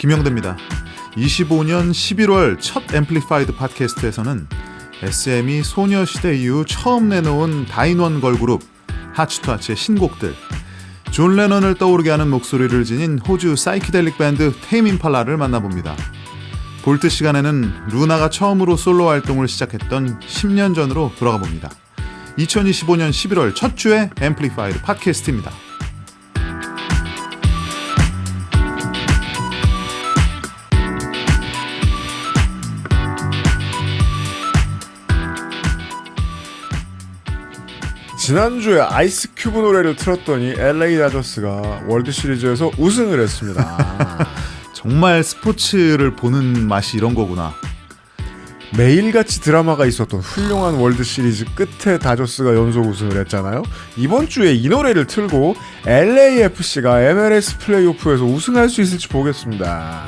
김영대입니다. 25년 11월 첫 앰플리파이드 팟캐스트에서는 SM이 소녀시대 이후 처음 내놓은 다인원 걸그룹 하츠투하츠의 신곡들, 존 레넌을 떠오르게 하는 목소리를 지닌 호주 사이키델릭 밴드 테임 임팔라를 만나봅니다. 볼트 시간에는 루나가 처음으로 솔로 활동을 시작했던 10년 전으로 돌아가 봅니다. 2025년 11월 첫 주의 앰플리파이드 팟캐스트입니다. 지난주에 아이스큐브 노래를 틀었더니 LA 다저스가 월드시리즈에서 우승을 했습니다. 정말 스포츠를 보는 맛이 이런 거구나. 매일같이 드라마가 있었던 훌륭한 월드시리즈 끝에 다저스가 연속 우승을 했잖아요. 이번 주에 이 노래를 틀고 LAFC가 MLS 플레이오프에서 우승할 수 있을지 보겠습니다.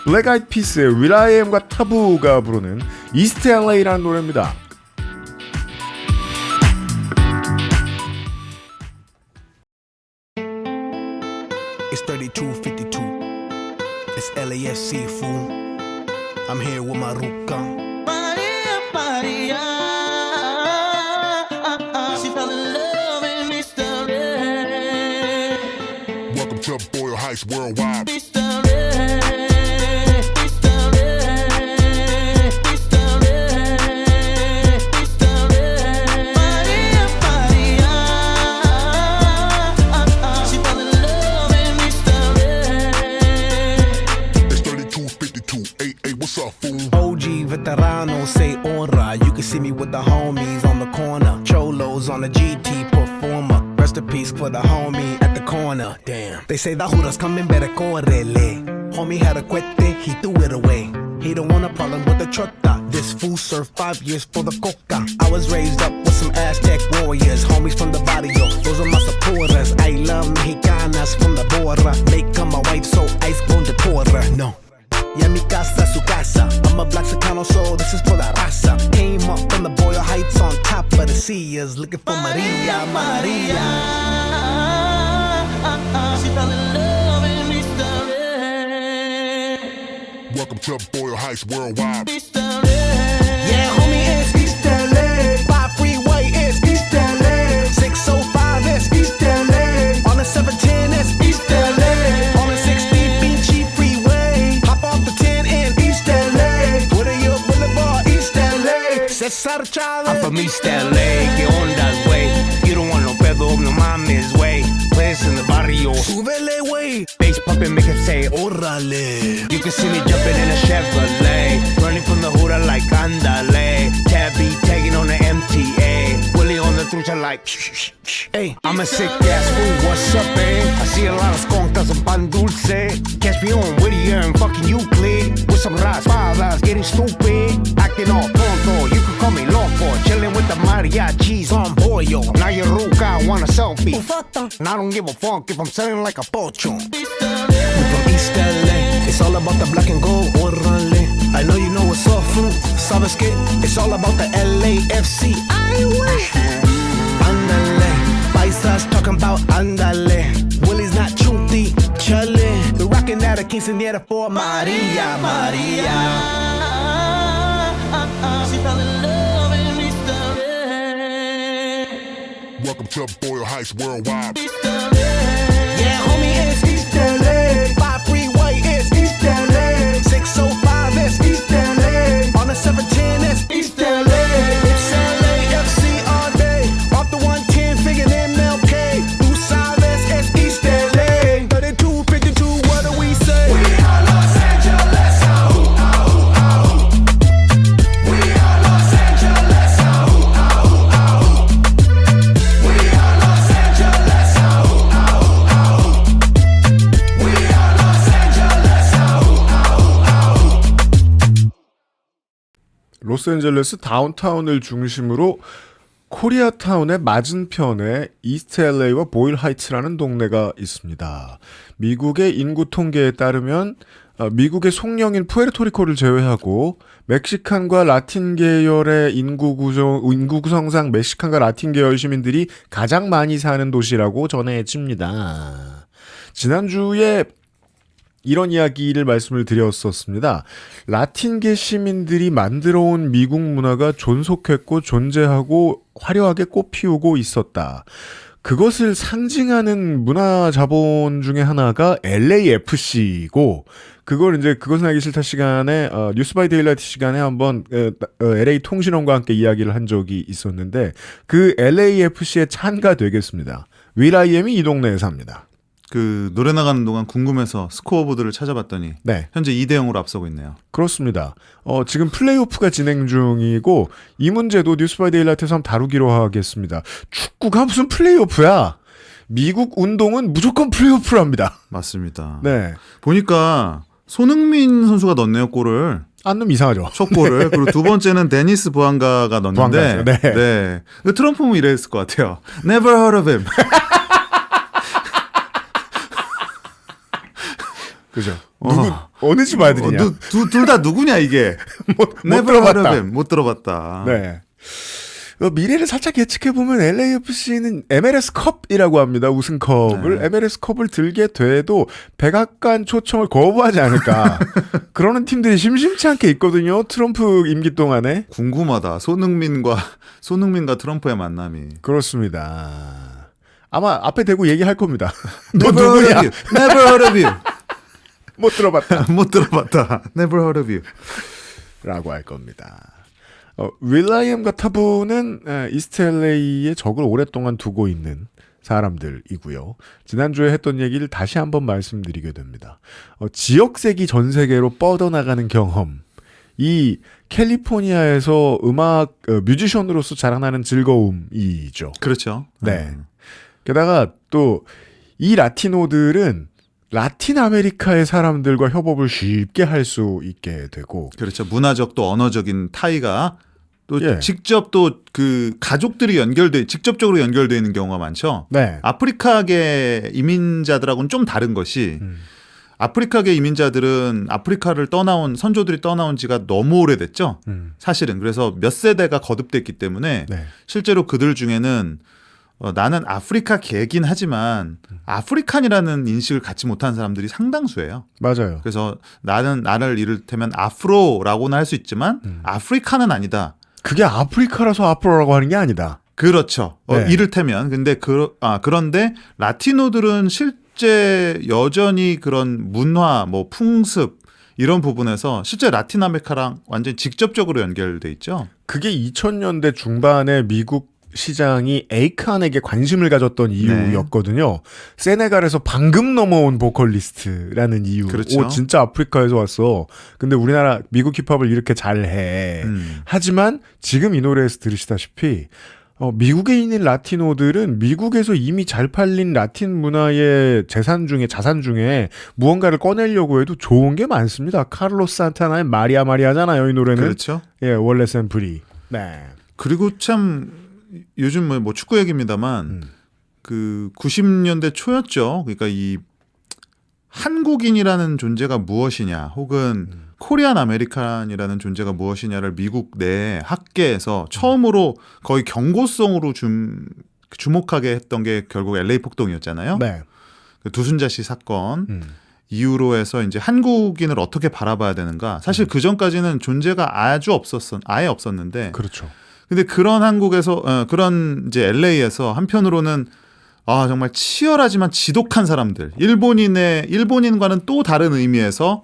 블랙 아이드 피스의 will.i.am과 타부가 부르는 이스트 LA라는 노래입니다. It's 3252. It's LAFC, fool. I'm here with my ruka. Maria, Maria. She fell in love with Mr. Red. Welcome to Boyle Heights Worldwide. Mr. Red. Mr. Red. Mr. Red. Mr. Red. Maria, Maria. She fell in love with Mr. Red. It's 3252. Hey, what's up, fool? OG veterano say ora. You can see me with the homies on the corner. Cholos on the GT performer. Rest in peace for the homie at the corner. Damn. They say the Judas coming, better correle. Homie had a cuete, he threw it away. He don't want a problem with the trota. This fool served 5 years for the coca. I was raised up with some Aztec warriors. Homies from the barrio, those are my supporters. I love Mexicanas from the border. Make her my wife so ice gon' deport her. No. Yeah, mi casa, su casa. I'm a black Chicano, so this is for la raza. Came up from the Boyle Heights on top of the seas, looking for Maria, Maria. She fell in love with Mr. Red. Welcome to Boyle Heights Worldwide. Mr. Red. Yeah, homie, it's East LA. 5 freeway, it's East LA. 605, it's East LA. On the 710, it's East LA. On the 60 Beachy Freeway. Hop off the 10 in East LA. Woodard Boulevard, East LA. Cesar Chavez. I'm from East LA, que onda, güey. You don't want no pedo, no mames, güey. Place in the barrio. Súbele, wey. Bass pumping, make him say, Órale. you can see me jumping in a Chevrolet. Running from the hood, I like andale. Tabby tagging on the MTA. Willie on the trucha like, shh. Hey. I'm a sick ass fool, what's up, eh? I see a lot of skunkas and pan dulce. Catch me on Whittier and fucking Euclid. With some raspadas, getting stupid. Acting all tonto, you can call me loco. Chilling with the mariachis on Boyo. Now your ruca want a selfie. And I don't give a fuck if I'm selling like a pocho. We from East LA. It's all about the black and gold. Órale. I know you know what's up, fool. ¿Sabes qué? It's all about the LAFC. Ay, wey. Andale. Paisas talking about andale. Willie's not truthy. Chale. We're rocking out a quinceañera for Maria, Maria. She fell in love with Mr. Red. Welcome to Boyle Heights Worldwide. Mr. Red. Yeah, homie, it's East LA. 5 freeway, it's East LA. 605, it's East LA. On the 710, it's East LA. It's LAFC all day. Off the 110, figuring MLK. Tú sabes, it's East LA. 3252, what do we say? We are Los Angeles, ahoo, ahoo, ahoo. We are Los Angeles, ahoo, ahoo, ahoo. We are Los Angeles, ahoo, ahoo, ahoo. We are Los Angeles, ahoo, ahoo, ahoo. 로스앤젤레스 다운타운을 중심으로 코리아타운의 맞은편에 이스트 LA와 보일 하이츠라는 동네가 있습니다. 미국의 인구 통계에 따르면 미국의 속령인 푸에르토리코를 제외하고 멕시칸과 라틴 계열의 인구 구성상 멕시칸과 라틴 계열 시민들이 가장 많이 사는 도시라고 전해집니다. 지난주에 이런 이야기를 말씀을 드렸었습니다. 라틴계 시민들이 만들어온 미국 문화가 존속했고 존재하고 화려하게 꽃피우고 있었다. 그것을 상징하는 문화 자본 중에 하나가 LAFC고 그걸 이제 그것은 알기 싫다 시간에 뉴스 바이 데일라이트 시간에 한번 LA 통신원과 함께 이야기를 한 적이 있었는데 그 LAFC에 찬가 되겠습니다. 윌.i.am이 이 동네에 삽니다. 그 노래 나가는 동안 궁금해서 스코어보드를 찾아봤더니 네. 현재 2대0으로 앞서고 있네요. 그렇습니다. 지금 플레이오프가 진행 중이고 이 문제도 뉴스 바이 데일라이트에서 한번 다루기로 하겠습니다. 축구가 무슨 플레이오프야? 미국 운동은 무조건 플레이오프를 합니다. 맞습니다. 네. 보니까 손흥민 선수가 넣었네요, 골을. 안놈 이상하죠. 첫 골을. 그리고 두 번째는 데니스 부안가가 넣었는데. 부안가죠. 네. 네. 트럼프는 이랬을 것 같아요. Never heard of him. 그죠. 누구 어느 집 아들이냐? 둘 다 누구냐 이게? 못 Never heard of 들어봤다. him. 못 들어봤다. 네. 미래를 살짝 예측해 보면 LAFC는 MLS 컵이라고 합니다. 우승컵을 네. MLS 컵을 들게 돼도 백악관 초청을 거부하지 않을까. 그러는 팀들이 심심치 않게 있거든요. 트럼프 임기 동안에. 궁금하다. 손흥민과 트럼프의 만남이. 그렇습니다. 아마 앞에 대고 얘기할 겁니다. 너 Never heard 누구냐? of you. Never heard of you. 못 들어봤다. 못 들어봤다. Never heard of you. 라고 할 겁니다. 윌라이엄과 타부는 이스트 LA에 적을 오랫동안 두고 있는 사람들이고요. 지난주에 했던 얘기를 다시 한번 말씀드리게 됩니다. 지역색이 전 세계로 뻗어나가는 경험. 이 캘리포니아에서 뮤지션으로서 자라나는 즐거움이죠. 그렇죠. 네. 게다가 또 이 라티노들은 라틴 아메리카의 사람들과 협업을 쉽게 할 수 있게 되고. 그렇죠. 문화적 또 언어적인 타이가 또 예. 직접 또 그 가족들이 직접적으로 연결되어 있는 경우가 많죠. 네. 아프리카계 이민자들하고는 좀 다른 것이 아프리카계 이민자들은 아프리카를 선조들이 떠나온 지가 너무 오래됐죠. 사실은. 그래서 몇 세대가 거듭됐기 때문에 네. 실제로 그들 중에는 나는 아프리카계긴 하지만 아프리칸이라는 인식을 갖지 못한 사람들이 상당수예요. 맞아요. 그래서 나를 이를테면 아프로라고는 할 수 있지만 아프리카는 아니다. 그게 아프리카라서 아프로라고 하는 게 아니다. 그렇죠. 네. 이를테면 근데 그런데 라티노들은 실제 여전히 그런 문화, 뭐 풍습 이런 부분에서 실제 라틴 아메리카랑 완전히 직접적으로 연결돼 있죠. 그게 2000년대 중반에 미국 시장이 에이칸에게 관심을 가졌던 이유였거든요. 세네갈에서 방금 넘어온 보컬리스트라는 이유. 그렇죠. 진짜 아프리카에서 왔어. 근데 우리나라 미국 힙합을 이렇게 잘해. 하지만 지금 이 노래에서 들으시다시피 미국에 있는 라티노들은 미국에서 이미 잘 팔린 라틴 문화의 자산 중에 무언가를 꺼내려고 해도 좋은 게 많습니다. 카를로스 산타나의 마리아잖아요. 이 노래는. 그렇죠. 예, 원래 샘플이. 네. 그리고 참 요즘 뭐 축구 얘기입니다만 그 90년대 초였죠. 그러니까 이 한국인이라는 존재가 무엇이냐 혹은 코리안 아메리칸이라는 존재가 무엇이냐를 미국 내 학계에서 처음으로 거의 경고성으로 주목하게 했던 게 결국 LA 폭동이었잖아요. 네. 그 두순자 씨 사건 이후로 해서 이제 한국인을 어떻게 바라봐야 되는가. 사실 그 전까지는 존재가 아예 없었는데. 그렇죠. 근데 그런 한국에서 그런 이제 LA에서 한편으로는 정말 치열하지만 지독한 사람들, 일본인과는 또 다른 의미에서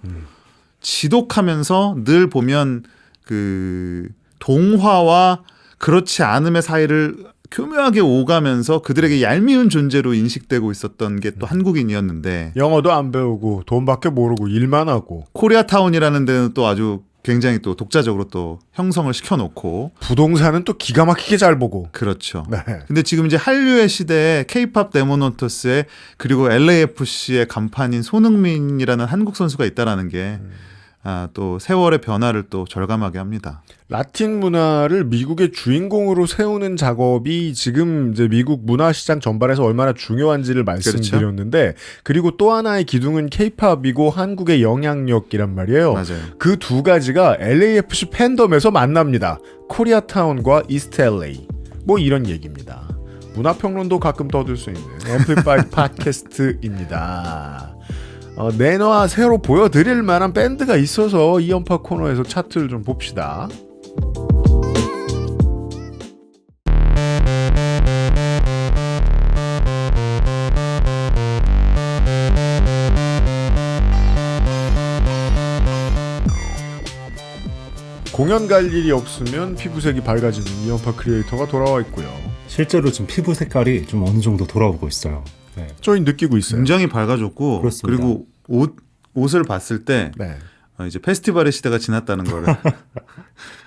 지독하면서 늘 보면 그 동화와 그렇지 않음의 사이를 교묘하게 오가면서 그들에게 얄미운 존재로 인식되고 있었던 게 또 한국인이었는데 영어도 안 배우고 돈밖에 모르고 일만 하고 코리아타운이라는 데는 또 아주 굉장히 또 독자적으로 또 형성을 시켜놓고 부동산은 또 기가 막히게 잘 보고. 그렇죠. 네. 근데 지금 이제 한류의 시대에 K-팝 데모노터스에 그리고 LAFC의 간판인 손흥민이라는 한국 선수가 있다라는 게 또 세월의 변화를 또 절감하게 합니다. 라틴 문화를 미국의 주인공으로 세우는 작업이 지금 이제 미국 문화 시장 전반에서 얼마나 중요한지를 말씀드렸는데 그리고 또 하나의 기둥은 K-팝이고 한국의 영향력이란 말이에요. 맞아요. 그 두 가지가 LAFC 팬덤에서 만납니다. 코리아타운과 이스트 LA. 뭐 이런 얘기입니다. 문화평론도 가끔 떠들 수 있는 앰플리파이드 팟캐스트입니다. 내놔 새로 보여드릴 만한 밴드가 있어서 이연파 코너에서 차트를 좀 봅시다. 공연 갈 일이 없으면 피부색이 밝아지는 이연파 크리에이터가 돌아와 있고요. 실제로 지금 피부 색깔이 좀 어느 정도 돌아오고 있어요. 네. 저희 느끼고 있어요. 굉장히 밝아졌고 그렇습니다. 그리고 옷을 봤을 때 네. 이제 페스티벌의 시대가 지났다는 거를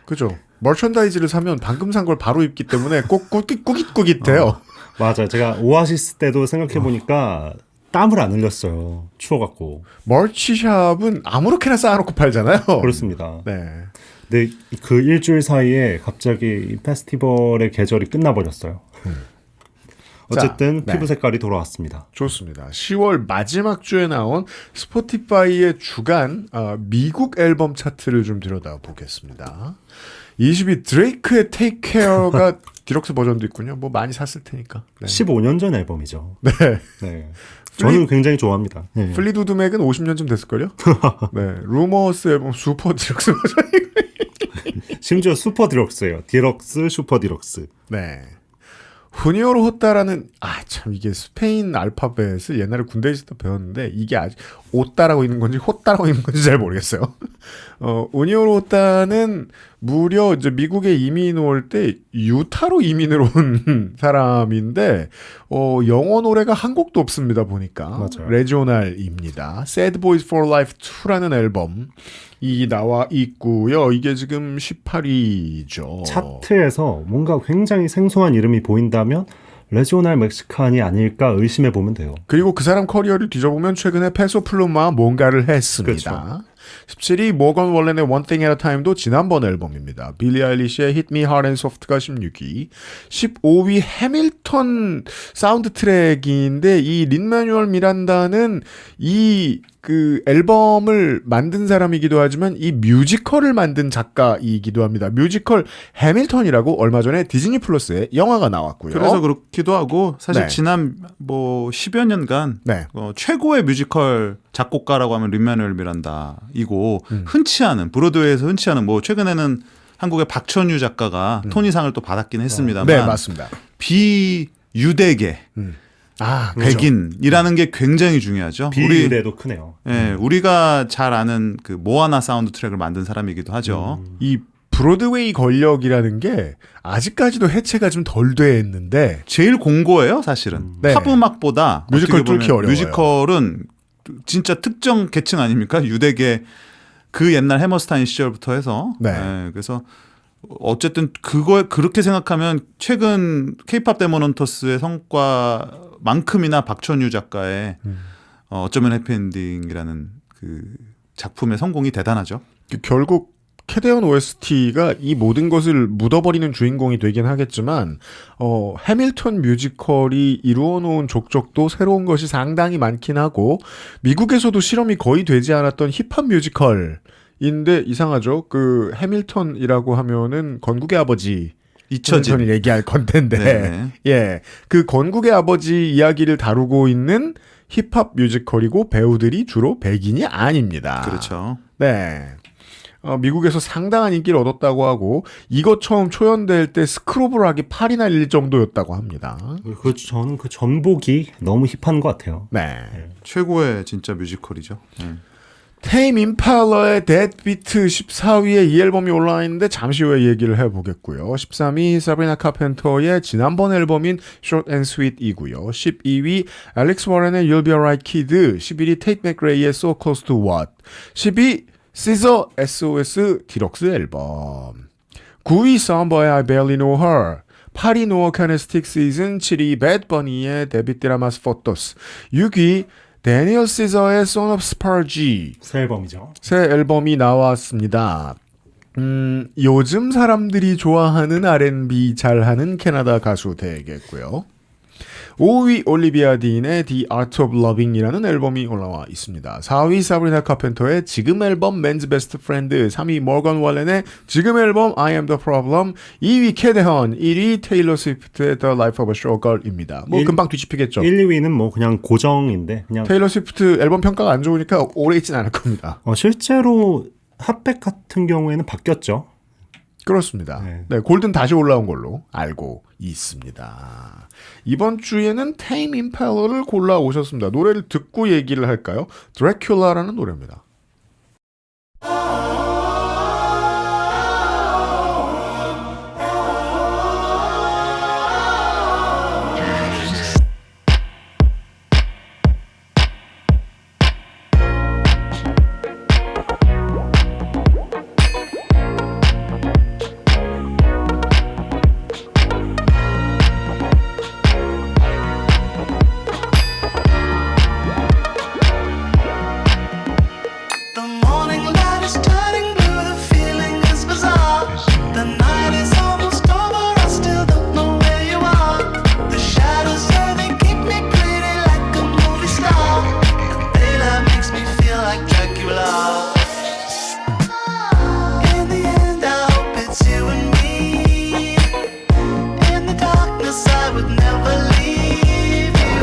그죠. 머천다이즈를 사면 방금 산 걸 바로 입기 때문에 꼭 꾸깃꾸깃해요. 맞아요. 제가 오아시스 때도 생각해보니까 땀을 안 흘렸어요. 추워갖고. 머치샵은 아무렇게나 쌓아놓고 팔잖아요. 그렇습니다. 네. 근데 그 일주일 사이에 갑자기 이 페스티벌의 계절이 끝나버렸어요. 어쨌든 자, 피부 네. 색깔이 돌아왔습니다. 좋습니다. 10월 마지막 주에 나온 스포티파이의 주간 미국 앨범 차트를 좀 들여다보겠습니다. 20위 드레이크의 Take Care가 디럭스 버전도 있군요. 뭐 많이 샀을 테니까. 네. 15년 전 앨범이죠. 네. 네. 저는 굉장히 좋아합니다. 네. 플리드우드 맥은 50년쯤 됐을걸요? 네. 루머스 앨범 슈퍼 디럭스 버전이. 심지어 슈퍼 디럭스예요. 디럭스, 슈퍼 디럭스. 네. 후니오로 호따라는 참 이게 스페인 알파벳을 옛날에 군대에 있을 때 배웠는데 이게 아직 오따라고 있는 건지 호따라고 있는 건지 잘 모르겠어요. 후니오로 호따는 무려 이제 미국에 이민 올 때 유타로 이민을 온 사람인데 영어 노래가 한 곡도 없습니다 보니까. 맞아요. 레지오날입니다. Sad Boys for Life 2라는 앨범이 나와 있고요. 이게 지금 18위죠. 차트에서 뭔가 굉장히 생소한 이름이 보인다면 레지오날 멕시칸이 아닐까 의심해 보면 돼요. 그리고 그 사람 커리어를 뒤져보면 최근에 페소 플루마 뭔가를 했습니다. 그렇죠. 17위 모건 월렌의 One Thing at a Time도 지난번 앨범입니다. 빌리 아일리시의 Hit Me Hard and Soft가 16위. 15위 해밀턴 사운드 트랙인데 이 린-마뉴얼 미란다는 이 그 앨범을 만든 사람이기도 하지만 이 뮤지컬을 만든 작가이기도 합니다. 뮤지컬 해밀턴이라고 얼마 전에 디즈니 플러스에 영화가 나왔고요. 그래서 그렇기도 하고 사실 네. 지난 뭐 10여 년간 네. 최고의 뮤지컬 작곡가라고 하면 린-마뉴엘 미란다이고 흔치 않은 브로드웨이에서 흔치 않은 뭐 최근에는 한국의 박천유 작가가 토니상을 또 받았긴 했습니다만 네, 맞습니다. 비유대계 백인이라는 게 굉장히 중요하죠. 비유대도 크네요. 우리가 잘 아는 그 모아나 사운드 트랙을 만든 사람이기도 하죠. 이 브로드웨이 권력이라는 게 아직까지도 해체가 좀 덜 됐는데 제일 공고해요, 사실은. 네. 팝 음악보다 뮤지컬 어떻게 보면 뚫기 어려워요. 뮤지컬은 진짜 특정 계층 아닙니까? 유대계 그 옛날 해머스타인 시절부터 해서. 네. 그래서 어쨌든 그렇게 생각하면 최근 케이팝 데모넌터스의 성과만큼이나 박천유 작가의 어쩌면 해피엔딩이라는 그 작품의 성공이 대단하죠. 결국 캐데언 OST가 이 모든 것을 묻어버리는 주인공이 되긴 하겠지만 해밀턴 뮤지컬이 이루어놓은 족적도 새로운 것이 상당히 많긴 하고 미국에서도 실험이 거의 되지 않았던 힙합 뮤지컬인데 이상하죠. 그 해밀턴이라고 하면은 건국의 아버지 잊혀진. 해밀턴이 얘기할 건텐데 네네. 예, 그 건국의 아버지 이야기를 다루고 있는 힙합 뮤지컬이고 배우들이 주로 백인이 아닙니다. 그렇죠. 네. 미국에서 상당한 인기를 얻었다고 하고 이것 처음 초연될 때 스크로브락이 8위나 1 정도였다고 합니다. 저는 그 전복이 너무 힙한 것 같아요. 네. 최고의 진짜 뮤지컬이죠. 테임 임팔러의 데드비트 14위에 이 앨범이 올라있는데 잠시 후에 얘기를 해보겠고요. 13위 사브리나 카펜터의 지난번 앨범인 Short and Sweet이고요. 12위 알렉스 워렌의 You'll Be Alright Kid, 11위 테이트 맥레이의 So Close to What, 12위 시저 SOS 디럭스 앨범, 9위 삼버의 I Barely Know Her, 8위 노어 카네스틱 시즌, 7위 Bad Bunny의 데빗 드라마스 포토스, 6위 데니얼 시저의 Son of Spargy 새 앨범이죠. 새 앨범이 나왔습니다. 요즘 사람들이 좋아하는 R&B 잘하는 캐나다 가수 되겠고요. 5위 올리비아 딘의 The Art of Loving이라는 앨범이 올라와 있습니다. 4위 사브리나 카펜터의 지금 앨범 Men's Best Friend, 3위 모건 월렌의 지금 앨범 I Am The Problem, 2위 캐데헌, 1위 테일러 스위프트의 The Life of a Showgirl입니다. 뭐 금방 뒤집히겠죠. 1, 2위는 뭐 그냥 고정인데 그냥 테일러 스위프트 앨범 평가가 안 좋으니까 오래 있진 않을 겁니다. 실제로 핫백 같은 경우에는 바뀌었죠. 그렇습니다. 네. 네, 골든 다시 올라온 걸로 알고 있습니다. 이번 주에는 테임 임팔러를 골라 오셨습니다. 노래를 듣고 얘기를 할까요? 드래큘라라는 노래입니다. The morning light is turning blue, the feeling is bizarre. The night is almost over, I still don't know where you are. The shadows here, they keep me pretty like a movie star. The daylight makes me feel like Dracula. In the end, I hope it's you and me. In the darkness, I would never leave you.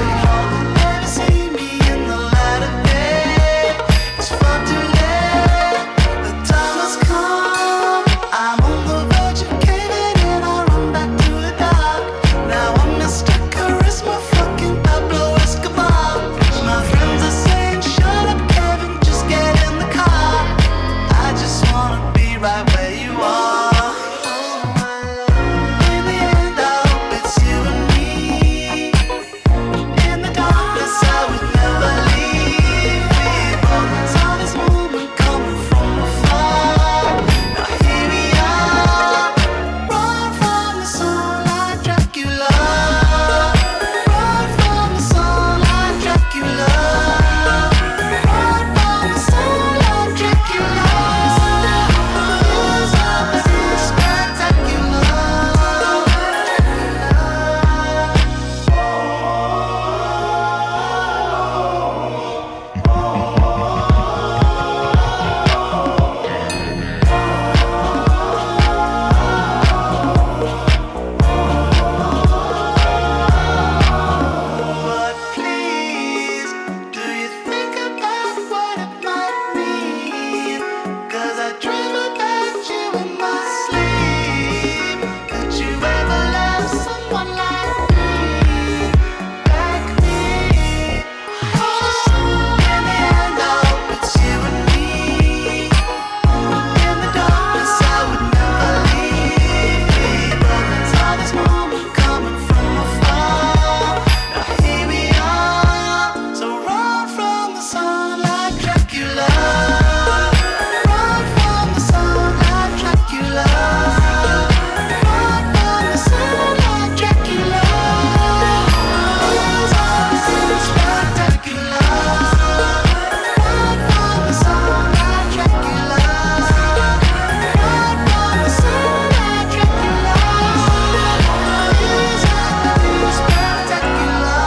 Never see me in the light of day. It's far too late. The time has come. I'm on the verge of caving in. I run back to the dark. Now I'm Mr. Charisma, fucking Pablo Escobar. My friends are saying, shut up, Kevin, just get in the car. I just wanna be right where you are. In the end, I hope it's you and me. In the darkness, I would never leave. We both saw this moment coming from afar. Now here we are, run from the sun like Dracula. Run from the sun like Dracula. Run from the sun like Dracula. It's spectacular. But please, do you think about what it might mean? 'Cause I dream about you in my sleep. Could you ever love someone like me? Like me? In the end, I hope it's you and me. In the darkness, I would never leave. We both saw this moment coming from afar. Now here we are, so run from the sun like Dracula. Run from the sun like Dracula. Run from the sun like Dracula. It's spectacular. Run from the sun like Dracula. Run from the sun like Dracula. It's spectacular.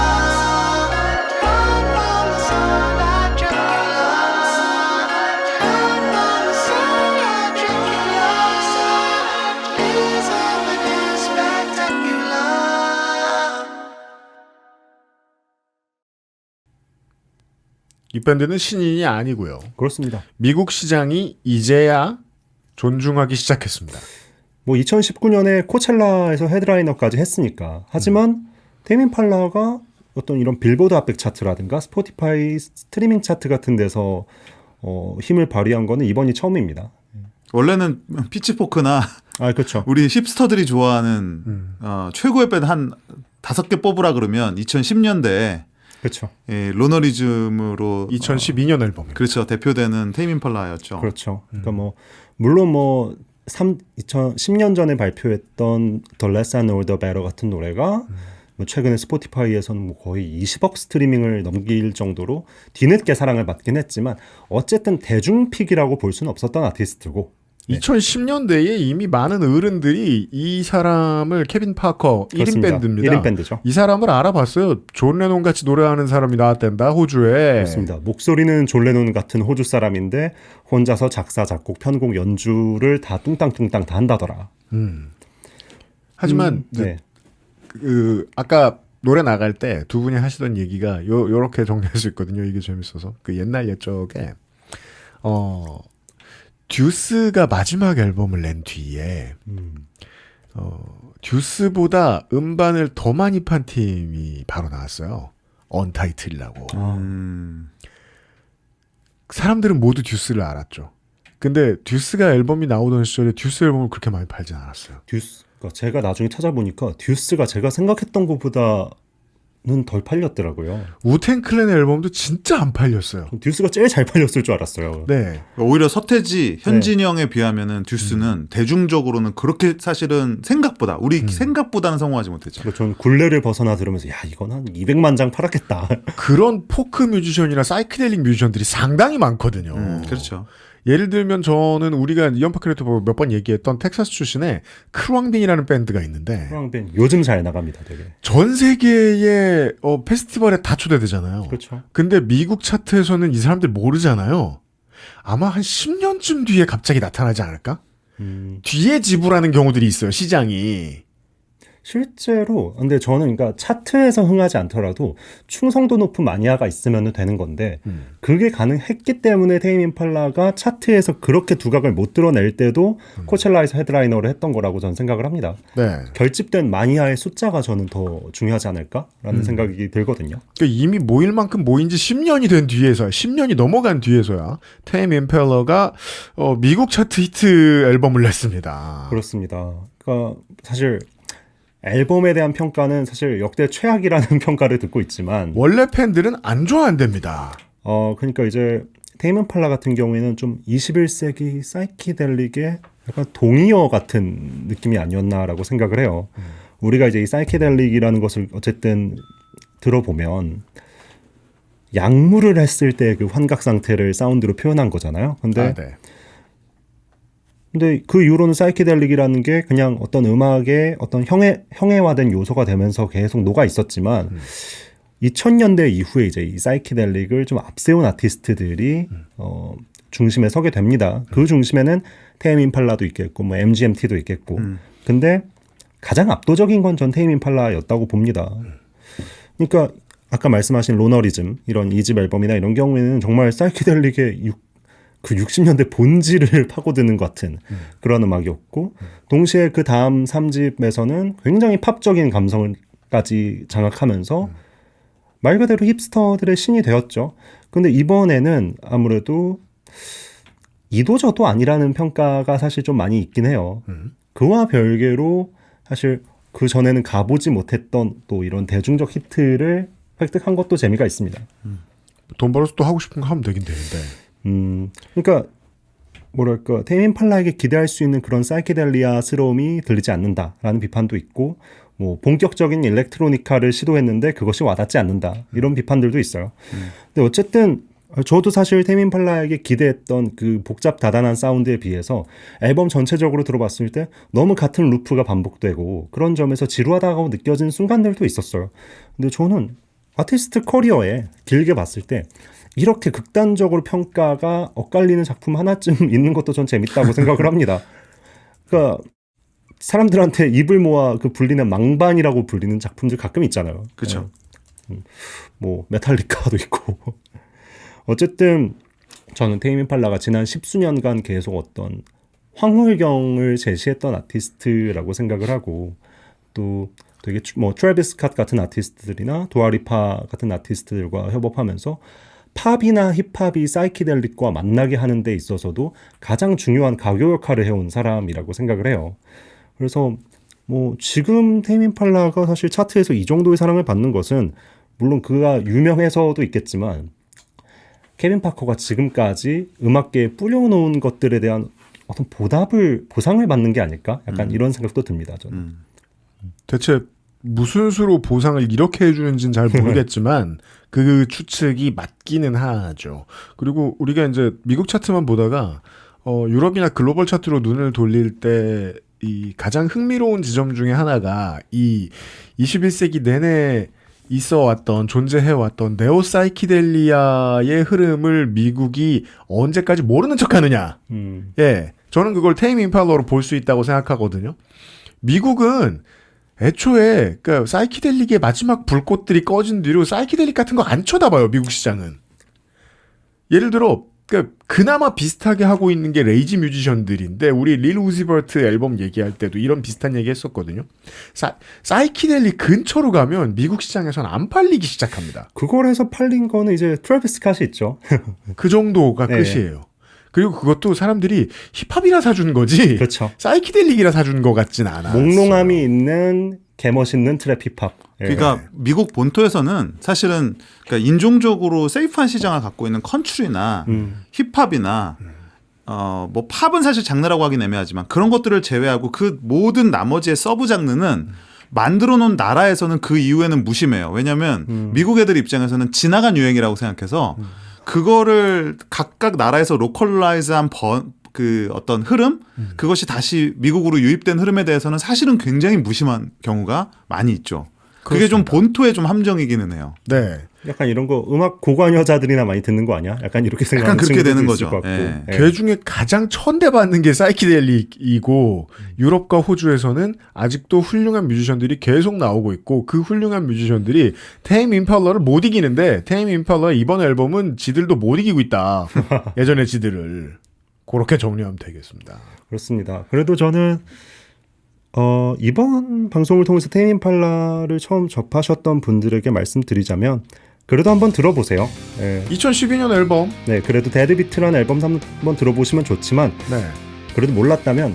Run from the sun like Dracula. Run from the sun like Dracula. It's spectacular. 이 밴드는 신인이 아니고요. 그렇습니다. 미국 시장이 이제야 존중하기 시작했습니다. 뭐 2019년에 코첼라에서 헤드라이너까지 했으니까. 하지만 테임 임팔라가 어떤 이런 빌보드 핫백 차트라든가 스포티파이 스트리밍 차트 같은 데서 힘을 발휘한 거는 이번이 처음입니다. 원래는 피치포크나 그렇죠. 우리 힙스터들이 좋아하는 최고의 밴드 한 5개 뽑으라 그러면 2010년대에 그렇죠. 로너리즘으로 2012년 앨범. 그렇죠. 대표되는 테임 임팔라였죠. 그렇죠. 그러니까 뭐 물론 뭐 2010년 전에 발표했던 The Less I Know The Better 같은 노래가 뭐 최근에 스포티파이에서는 뭐 거의 20억 스트리밍을 넘길 정도로 뒤늦게 사랑을 받긴 했지만 어쨌든 대중픽이라고 볼 수는 없었던 아티스트고 네. 2010년대에 이미 많은 어른들이 이 사람을 케빈 파커 1인 그렇습니다. 밴드입니다. 1인 밴드죠. 이 사람을 알아봤어요. 존 레논 같이 노래하는 사람이 나왔댄다 호주에. 그렇습니다. 목소리는 존 레논 같은 호주 사람인데 혼자서 작사, 작곡, 편곡, 연주를 다 뚱땅뚱땅 다 한다더라. 하지만 네. 아까 노래 나갈 때 두 분이 하시던 얘기가 요렇게 정리할 수 있거든요. 이게 재밌어서. 그 옛날 옛적에 듀스가 마지막 앨범을 낸 뒤에 듀스보다 음반을 더 많이 판 팀이 바로 나왔어요. 언타이틀이라고. 사람들은 모두 듀스를 알았죠. 근데 듀스가 앨범이 나오던 시절에 듀스 앨범을 그렇게 많이 팔진 않았어요. 듀스가 제가 나중에 찾아보니까 듀스가 제가 생각했던 것보다는 덜 팔렸더라고요. 우텐 클랜의 앨범도 진짜 안 팔렸어요. 듀스가 제일 잘 팔렸을 줄 알았어요. 네. 오히려 서태지, 현진영에 비하면은 듀스는 대중적으로는 그렇게 사실은 생각보다 우리 생각보다는 성공하지 못했죠. 그러니까 전 굴레를 벗어나 들으면서 야 이건 한 200만 장 팔았겠다. 그런 포크 뮤지션이나 사이키델릭 뮤지션들이 상당히 많거든요. 그렇죠. 예를 들면 저는 우리가 이언파크레이터 몇 번 얘기했던 텍사스 출신의 크루왕빈이라는 밴드가 있는데 프랑벤 요즘 잘 나갑니다, 되게. 전 세계의 페스티벌에 다 초대되잖아요. 그렇죠. 근데 미국 차트에서는 이 사람들 모르잖아요. 아마 한 10년쯤 뒤에 갑자기 나타나지 않을까? 뒤에 지불하는 경우들이 있어요, 시장이. 실제로 근데 저는 그러니까 차트에서 흥하지 않더라도 충성도 높은 마니아가 있으면 되는 건데 그게 가능했기 때문에 테임 임팔라가 차트에서 그렇게 두각을 못 드러낼 때도 코첼라에서 헤드라이너를 했던 거라고 저는 생각을 합니다. 네. 결집된 마니아의 숫자가 저는 더 중요하지 않을까라는 생각이 들거든요. 그러니까 이미 모일 만큼 모인 지 10년이 된 뒤에서야, 10년이 넘어간 뒤에서야 테임 임펠러가 미국 차트 히트 앨범을 냈습니다. 그렇습니다. 그러니까 사실 앨범에 대한 평가는 사실 역대 최악이라는 평가를 듣고 있지만 원래 팬들은 안 좋아한답니다. 그러니까 이제 테임 임팔라 같은 경우에는 좀 21세기 사이키델릭의 약간 동의어 같은 느낌이 아니었나라고 생각을 해요. 우리가 이제 이 사이키델릭이라는 것을 어쨌든 들어보면 약물을 했을 때 그 환각 상태를 사운드로 표현한 거잖아요. 근데 네. 근데 그 이후로는 사이키델릭이라는 게 그냥 어떤 음악의 어떤 형해화된 요소가 되면서 계속 녹아 있었지만 2000년대 이후에 이제 이 사이키델릭을 좀 앞세운 아티스트들이 중심에 서게 됩니다. 그 중심에는 테임 임팔라도 있겠고 뭐 MGMT도 있겠고. 근데 가장 압도적인 건 전 테임 임팔라였다고 봅니다. 그러니까 아까 말씀하신 로너리즘 이런 2집 앨범이나 이런 경우에는 정말 사이키델릭의 그 60년대 본질을 파고드는 것 같은 그런 음악이었고 동시에 그 다음 3집에서는 굉장히 팝적인 감성까지 장악하면서 말 그대로 힙스터들의 신이 되었죠. 근데 이번에는 아무래도 이도저도 아니라는 평가가 사실 좀 많이 있긴 해요. 그와 별개로 사실 그 전에는 가보지 못했던 또 이런 대중적 히트를 획득한 것도 재미가 있습니다. 돈 벌어서 또 하고 싶은 거 하면 되긴 되는데. 그러니까 뭐랄까 테임 임팔라에게 기대할 수 있는 그런 사이키델리아스러움이 들리지 않는다라는 비판도 있고 뭐 본격적인 일렉트로니카를 시도했는데 그것이 와닿지 않는다 이런 비판들도 있어요. 근데 어쨌든 저도 사실 테임 임팔라에게 기대했던 그 복잡 다단한 사운드에 비해서 앨범 전체적으로 들어봤을 때 너무 같은 루프가 반복되고 그런 점에서 지루하다고 느껴진 순간들도 있었어요. 근데 저는 아티스트 커리어에 길게 봤을 때 이렇게 극단적으로 평가가 엇갈리는 작품 하나쯤 있는 것도 전 재밌다고 생각을 합니다. 그러니까 사람들한테 입을 모아 그 불리는 망반이라고 불리는 작품들 가끔 있잖아요. 그렇죠. 뭐 메탈리카도 있고. 어쨌든 저는 테임 임팔라가 지난 10수년간 계속 어떤 황홀경을 제시했던 아티스트라고 생각을 하고 또 되게 뭐 트래비스 스캇 같은 아티스트들이나 도아리파 같은 아티스트들과 협업하면서 팝이나 힙합이 사이키델릭과 만나게 하는 데 있어서도 가장 중요한 가교 역할을 해온 사람이라고 생각을 해요. 그래서 뭐 지금 테임 임팔라가 사실 차트에서 이 정도의 사랑을 받는 것은 물론 그가 유명해서도 있겠지만 케빈 파커가 지금까지 음악계에 뿌려놓은 것들에 대한 어떤 보상을 받는 게 아닐까? 약간 이런 생각도 듭니다. 저는. 대체 무슨 수로 보상을 이렇게 해주는지는 잘 모르겠지만 그 추측이 맞기는 하죠. 그리고 우리가 이제 미국 차트만 보다가 유럽이나 글로벌 차트로 눈을 돌릴 때 이 가장 흥미로운 지점 중에 하나가 이 21세기 내내 있어왔던 존재해왔던 네오 사이키델리아의 흐름을 미국이 언제까지 모르는 척하느냐. 예, 저는 그걸 테임 임팔러로 볼 수 있다고 생각하거든요. 미국은 애초에 그러니까 사이키델릭의 마지막 불꽃들이 꺼진 뒤로 사이키델릭 같은 거 안 쳐다봐요. 미국 시장은. 예를 들어 그러니까 그나마 비슷하게 하고 있는 게 레이지 뮤지션들인데 우리 릴 우지버트 앨범 얘기할 때도 이런 비슷한 얘기 했었거든요. 사이키델릭 근처로 가면 미국 시장에서는 안 팔리기 시작합니다. 그걸 해서 팔린 거는 이제 트래비스 스캇이 있죠. 그 정도가 네. 끝이에요. 그리고 그것도 사람들이 힙합이라 사준 거지 그렇죠. 사이키델릭이라 사준 거 같진 않아. 몽롱함이 있는 개멋있는 트랩 힙합. 예. 그러니까 미국 본토에서는 사실은 그러니까 인종적으로 세이프한 시장을 갖고 있는 컨트리나 힙합이나 뭐 팝은 사실 장르라고 하긴 애매하지만 그런 것들을 제외하고 그 모든 나머지의 서브 장르는 만들어 놓은 나라에서는 그 이후에는 무심해요. 왜냐하면 미국 애들 입장에서는 지나간 유행이라고 생각해서 그거를 각각 나라에서 로컬라이즈한 그 어떤 흐름 그것이 다시 미국으로 유입된 흐름에 대해서는 사실은 굉장히 무심한 경우가 많이 있죠. 그게 좀 본토의 좀 함정이기는 해요. 네. 약간 이런 거 음악 고관 여자들이나 많이 듣는 거 아니야? 약간 이렇게 생각하는 약간 그렇게 친구들도 되는 있을 거죠. 것 같고. 예. 예. 그 중에 가장 천대받는 게 사이키델릭이고 유럽과 호주에서는 아직도 훌륭한 뮤지션들이 계속 나오고 있고 그 훌륭한 뮤지션들이 테임 임팔러를 못 이기는데 테임 임팔러의 이번 앨범은 지들도 못 이기고 있다. 예전의 지들을. 그렇게 정리하면 되겠습니다. 그렇습니다. 그래도 저는 이번 방송을 통해서 테임 임팔라를 처음 접하셨던 분들에게 말씀드리자면 그래도 한번 들어보세요. 예. 2012년 앨범. 네, 그래도 데드비트라는 앨범 한번 들어보시면 좋지만 네. 그래도 몰랐다면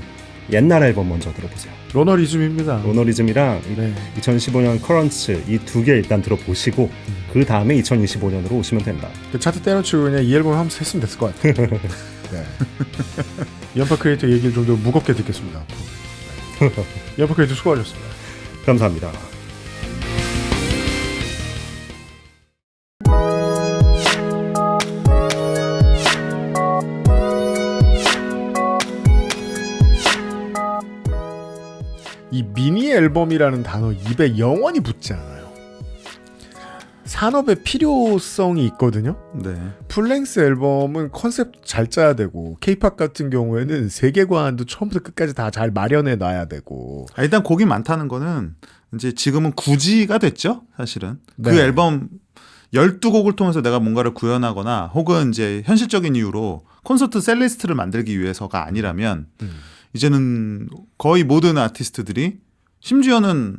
옛날 앨범 먼저 들어보세요. 로너리즘입니다. 로너리즘이랑 네. 2015년 커런츠 이 두 개 일단 들어보시고 그 다음에 2025년으로 오시면 된다. 그 차트 때려치고 그냥 이 앨범 한번 했으면 됐을 것 같아요. 네. 연파 크리에이터 얘기를 좀 더 무겁게 듣겠습니다. 네. 연파 크리에이터 수고하셨습니다. 감사합니다. 이 미니 앨범이라는 단어 입에 영원히 붙지 않아요. 산업의 필요성이 있거든요. 네. 풀랭스 앨범은 컨셉 잘 짜야 되고 케이팝 같은 경우에는 세계관도 처음부터 끝까지 다 잘 마련해 놔야 되고 일단 곡이 많다는 거는 이제 지금은 구지가 됐죠. 사실은. 그 네. 앨범 12곡을 통해서 내가 뭔가를 구현하거나 혹은 이제 현실적인 이유로 콘서트 셀리스트를 만들기 위해서가 아니라면 이제는 거의 모든 아티스트들이 심지어는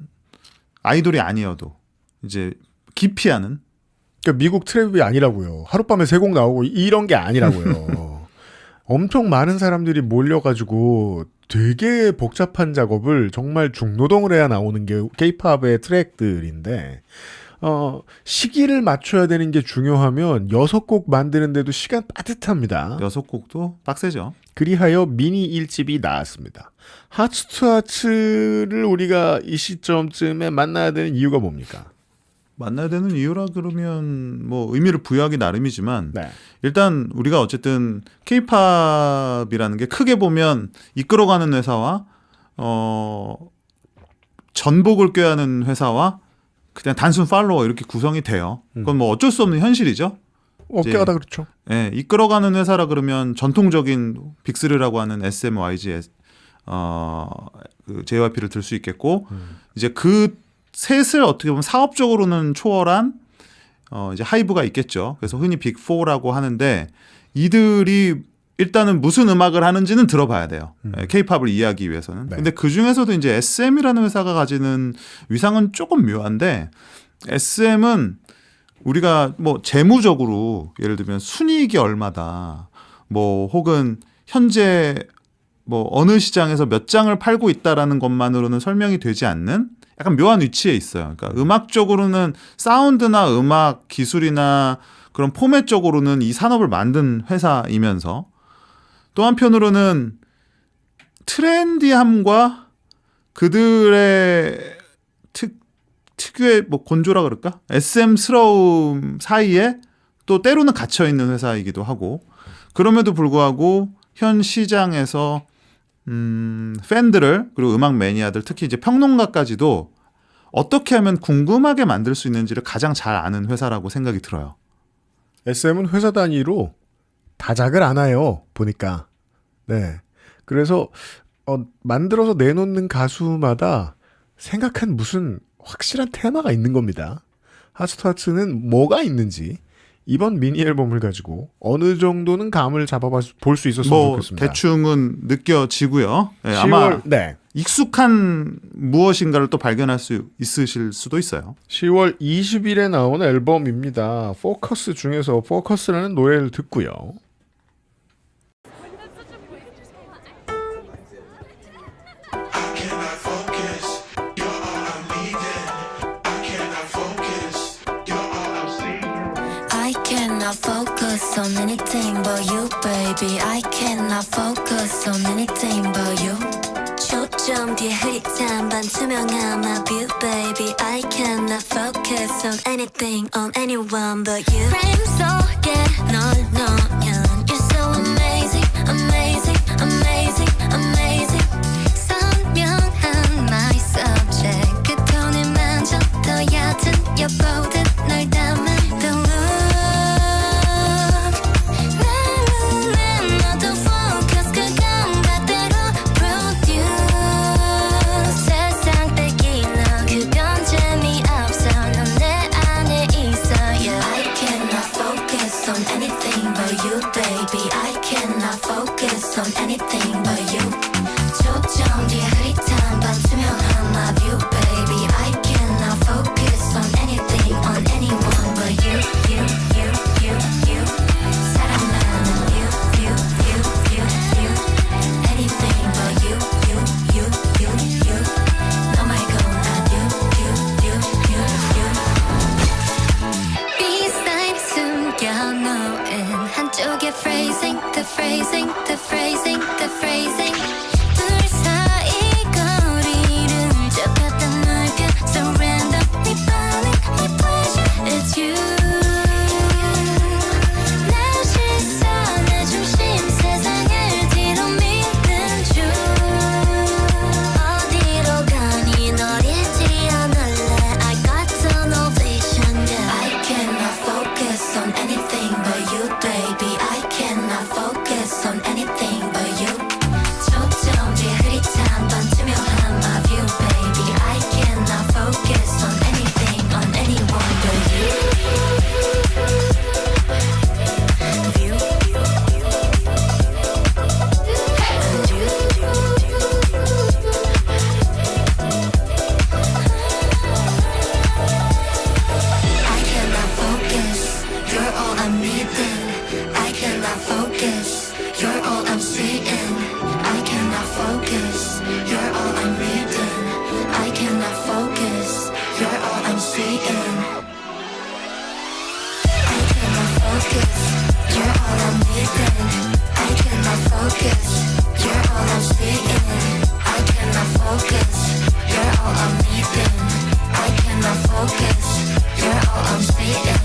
아이돌이 아니어도 이제 기피하는 그러니까 미국 트랩이 아니라고요. 하룻밤에 3곡 나오고 이런 게 아니라고요. 엄청 많은 사람들이 몰려가지고 되게 복잡한 작업을 정말 중노동을 해야 나오는 게 케이팝의 트랙들인데 시기를 맞춰야 되는 게 중요하면 6곡 만드는데도 시간 빠듯합니다. 6곡도 빡세죠. 그리하여 미니 1집이 나왔습니다. 하츠 투 하츠를 우리가 이 시점쯤에 만나야 되는 이유가 뭡니까? 만나야 되는 이유라 그러면 뭐 의미를 부여하기 나름이지만 네. 일단 우리가 어쨌든 K-팝이라는 게 크게 보면 이끌어가는 회사와 전복을 꾀하는 회사와 그냥 단순 팔로워 이렇게 구성이 돼요. 그건 뭐 어쩔 수 없는 현실이죠. 어깨가 다 그렇죠. 예, 이끌어가는 회사라 그러면 전통적인 빅3라고 하는 SM, YG, 그 JYP를 들 수 있겠고 이제 그 셋을 어떻게 보면 사업적으로는 초월한 이제 하이브가 있겠죠. 그래서 흔히 빅4라고 하는데 이들이 일단은 무슨 음악을 하는지는 들어봐야 돼요. K-팝을 이해하기 위해서는. 네. 근데 그 중에서도 이제 SM이라는 회사가 가지는 위상은 조금 묘한데 SM은 우리가 뭐 재무적으로 예를 들면 순이익이 얼마다 뭐 혹은 현재 뭐 어느 시장에서 몇 장을 팔고 있다라는 것만으로는 설명이 되지 않는 약간 묘한 위치에 있어요. 그러니까 음악적으로는 사운드나 음악 기술이나 그런 포맷적으로는 이 산업을 만든 회사이면서 또 한편으로는 트렌디함과 그들의 특유의 뭐 곤조라 그럴까? SM스러움 사이에 또 때로는 갇혀 있는 회사이기도 하고 그럼에도 불구하고 현 시장에서 팬들을 그리고 음악 매니아들 특히 이제 평론가까지도 어떻게 하면 궁금하게 만들 수 있는지를 가장 잘 아는 회사라고 생각이 들어요. SM은 회사 단위로 다작을 안 해요. 보니까. 네. 그래서 만들어서 내놓는 가수마다 생각한 무슨 확실한 테마가 있는 겁니다. 하츠투하츠는 뭐가 있는지 이번 미니 앨범을 가지고 어느 정도는 감을 잡아볼 수 있었으면 뭐 좋겠습니다. 대충은 느껴지고요. 네, 10월, 아마 네. 익숙한 무엇인가를 또 발견할 수 있으실 수도 있어요. 10월 20일에 나온 앨범입니다. 포커스 중에서 포커스라는 노래를 듣고요. I cannot focus on anything but you, baby. I cannot focus on anything but you. 초점 뒤에 흐릿한 반투명한 my view, baby. I cannot focus on anything, on anyone but you. Frame 속에 널 넣으면 you're so amazing, amazing, amazing, amazing. 선명한 my subject. 그 톤을 만져 더 얕은 여보듯 널 담은 the look. 내 눈에 너도 focus 그건 그대로 produce. 세상 빼기 너 그건 재미없어. 넌 내 안에 있어. Yeah. I cannot focus on anything but you, baby. I cannot focus on anything but you. 초점 뒤에 흐릿한 반투명한 my view, baby. I cannot focus on anything, on anyone but you, you, you, you, you. 사랑하는 you, you, you, you, you. Anything but you, you, you, you, you. 너 말고 난 you, you, you, you, you. B-side 숨겨놓은 한쪽의 phrasing, the phrasing, the phrasing, the phrasing. 둘 사이 거리를 좁혔던 물결 so random. 네 반응, 네 pleasure, it's you. 내 시선의 중심 세상을 뒤로 미는 중. 어디로 가니 널 잊지 않을래. I got tunnel vision, yeah. I cannot focus on anything but you, baby. I cannot focus on anything but you. 초점 뒤에 흐릿한 반투명한 my view, baby. I cannot focus on anything, on anyone but you. View. And you. I cannot focus. You're all I'm needing. I cannot focus. You're all I'm seeing. I cannot focus. You're all I'm needing. I cannot focus. You're all I'm seeing. I cannot focus. You're all I'm needing. I cannot focus. You're all I'm seeing. I cannot focus. You're all I'm needing. I cannot focus. You're all I'm seeing.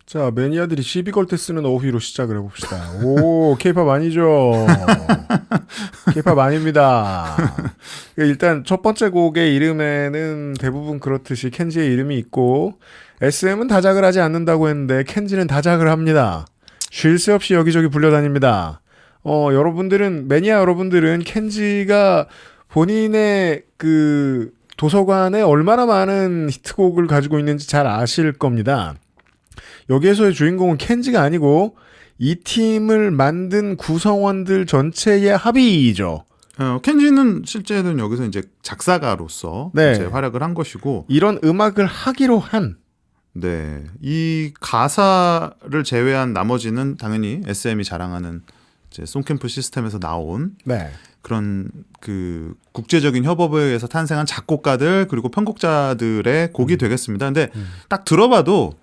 자, 매니아들이 시비 걸 때 쓰는 어휘로 시작을 해봅시다. 오, 케이팝 아니죠. 케이팝 아닙니다. 일단 첫 번째 곡의 이름에는 대부분 그렇듯이 켄지의 이름이 있고 SM은 다작을 하지 않는다고 했는데 켄지는 다작을 합니다. 쉴 새 없이 여기저기 불려다닙니다. 여러분들은 매니아 여러분들은 켄지가 본인의 그 도서관에 얼마나 많은 히트곡을 가지고 있는지 잘 아실 겁니다. 여기에서의 주인공은 켄지가 아니고 이 팀을 만든 구성원들 전체의 합의죠. 켄지는 실제는 여기서 이제 작사가로서 네. 이제 활약을 한 것이고, 이런 음악을 하기로 한 네, 이 가사를 제외한 나머지는 당연히 SM이 자랑하는 이제 송캠프 시스템에서 나온 네. 그런 그 국제적인 협업에 의해서 탄생한 작곡가들 그리고 편곡자들의 곡이 되겠습니다. 근데 딱 들어봐도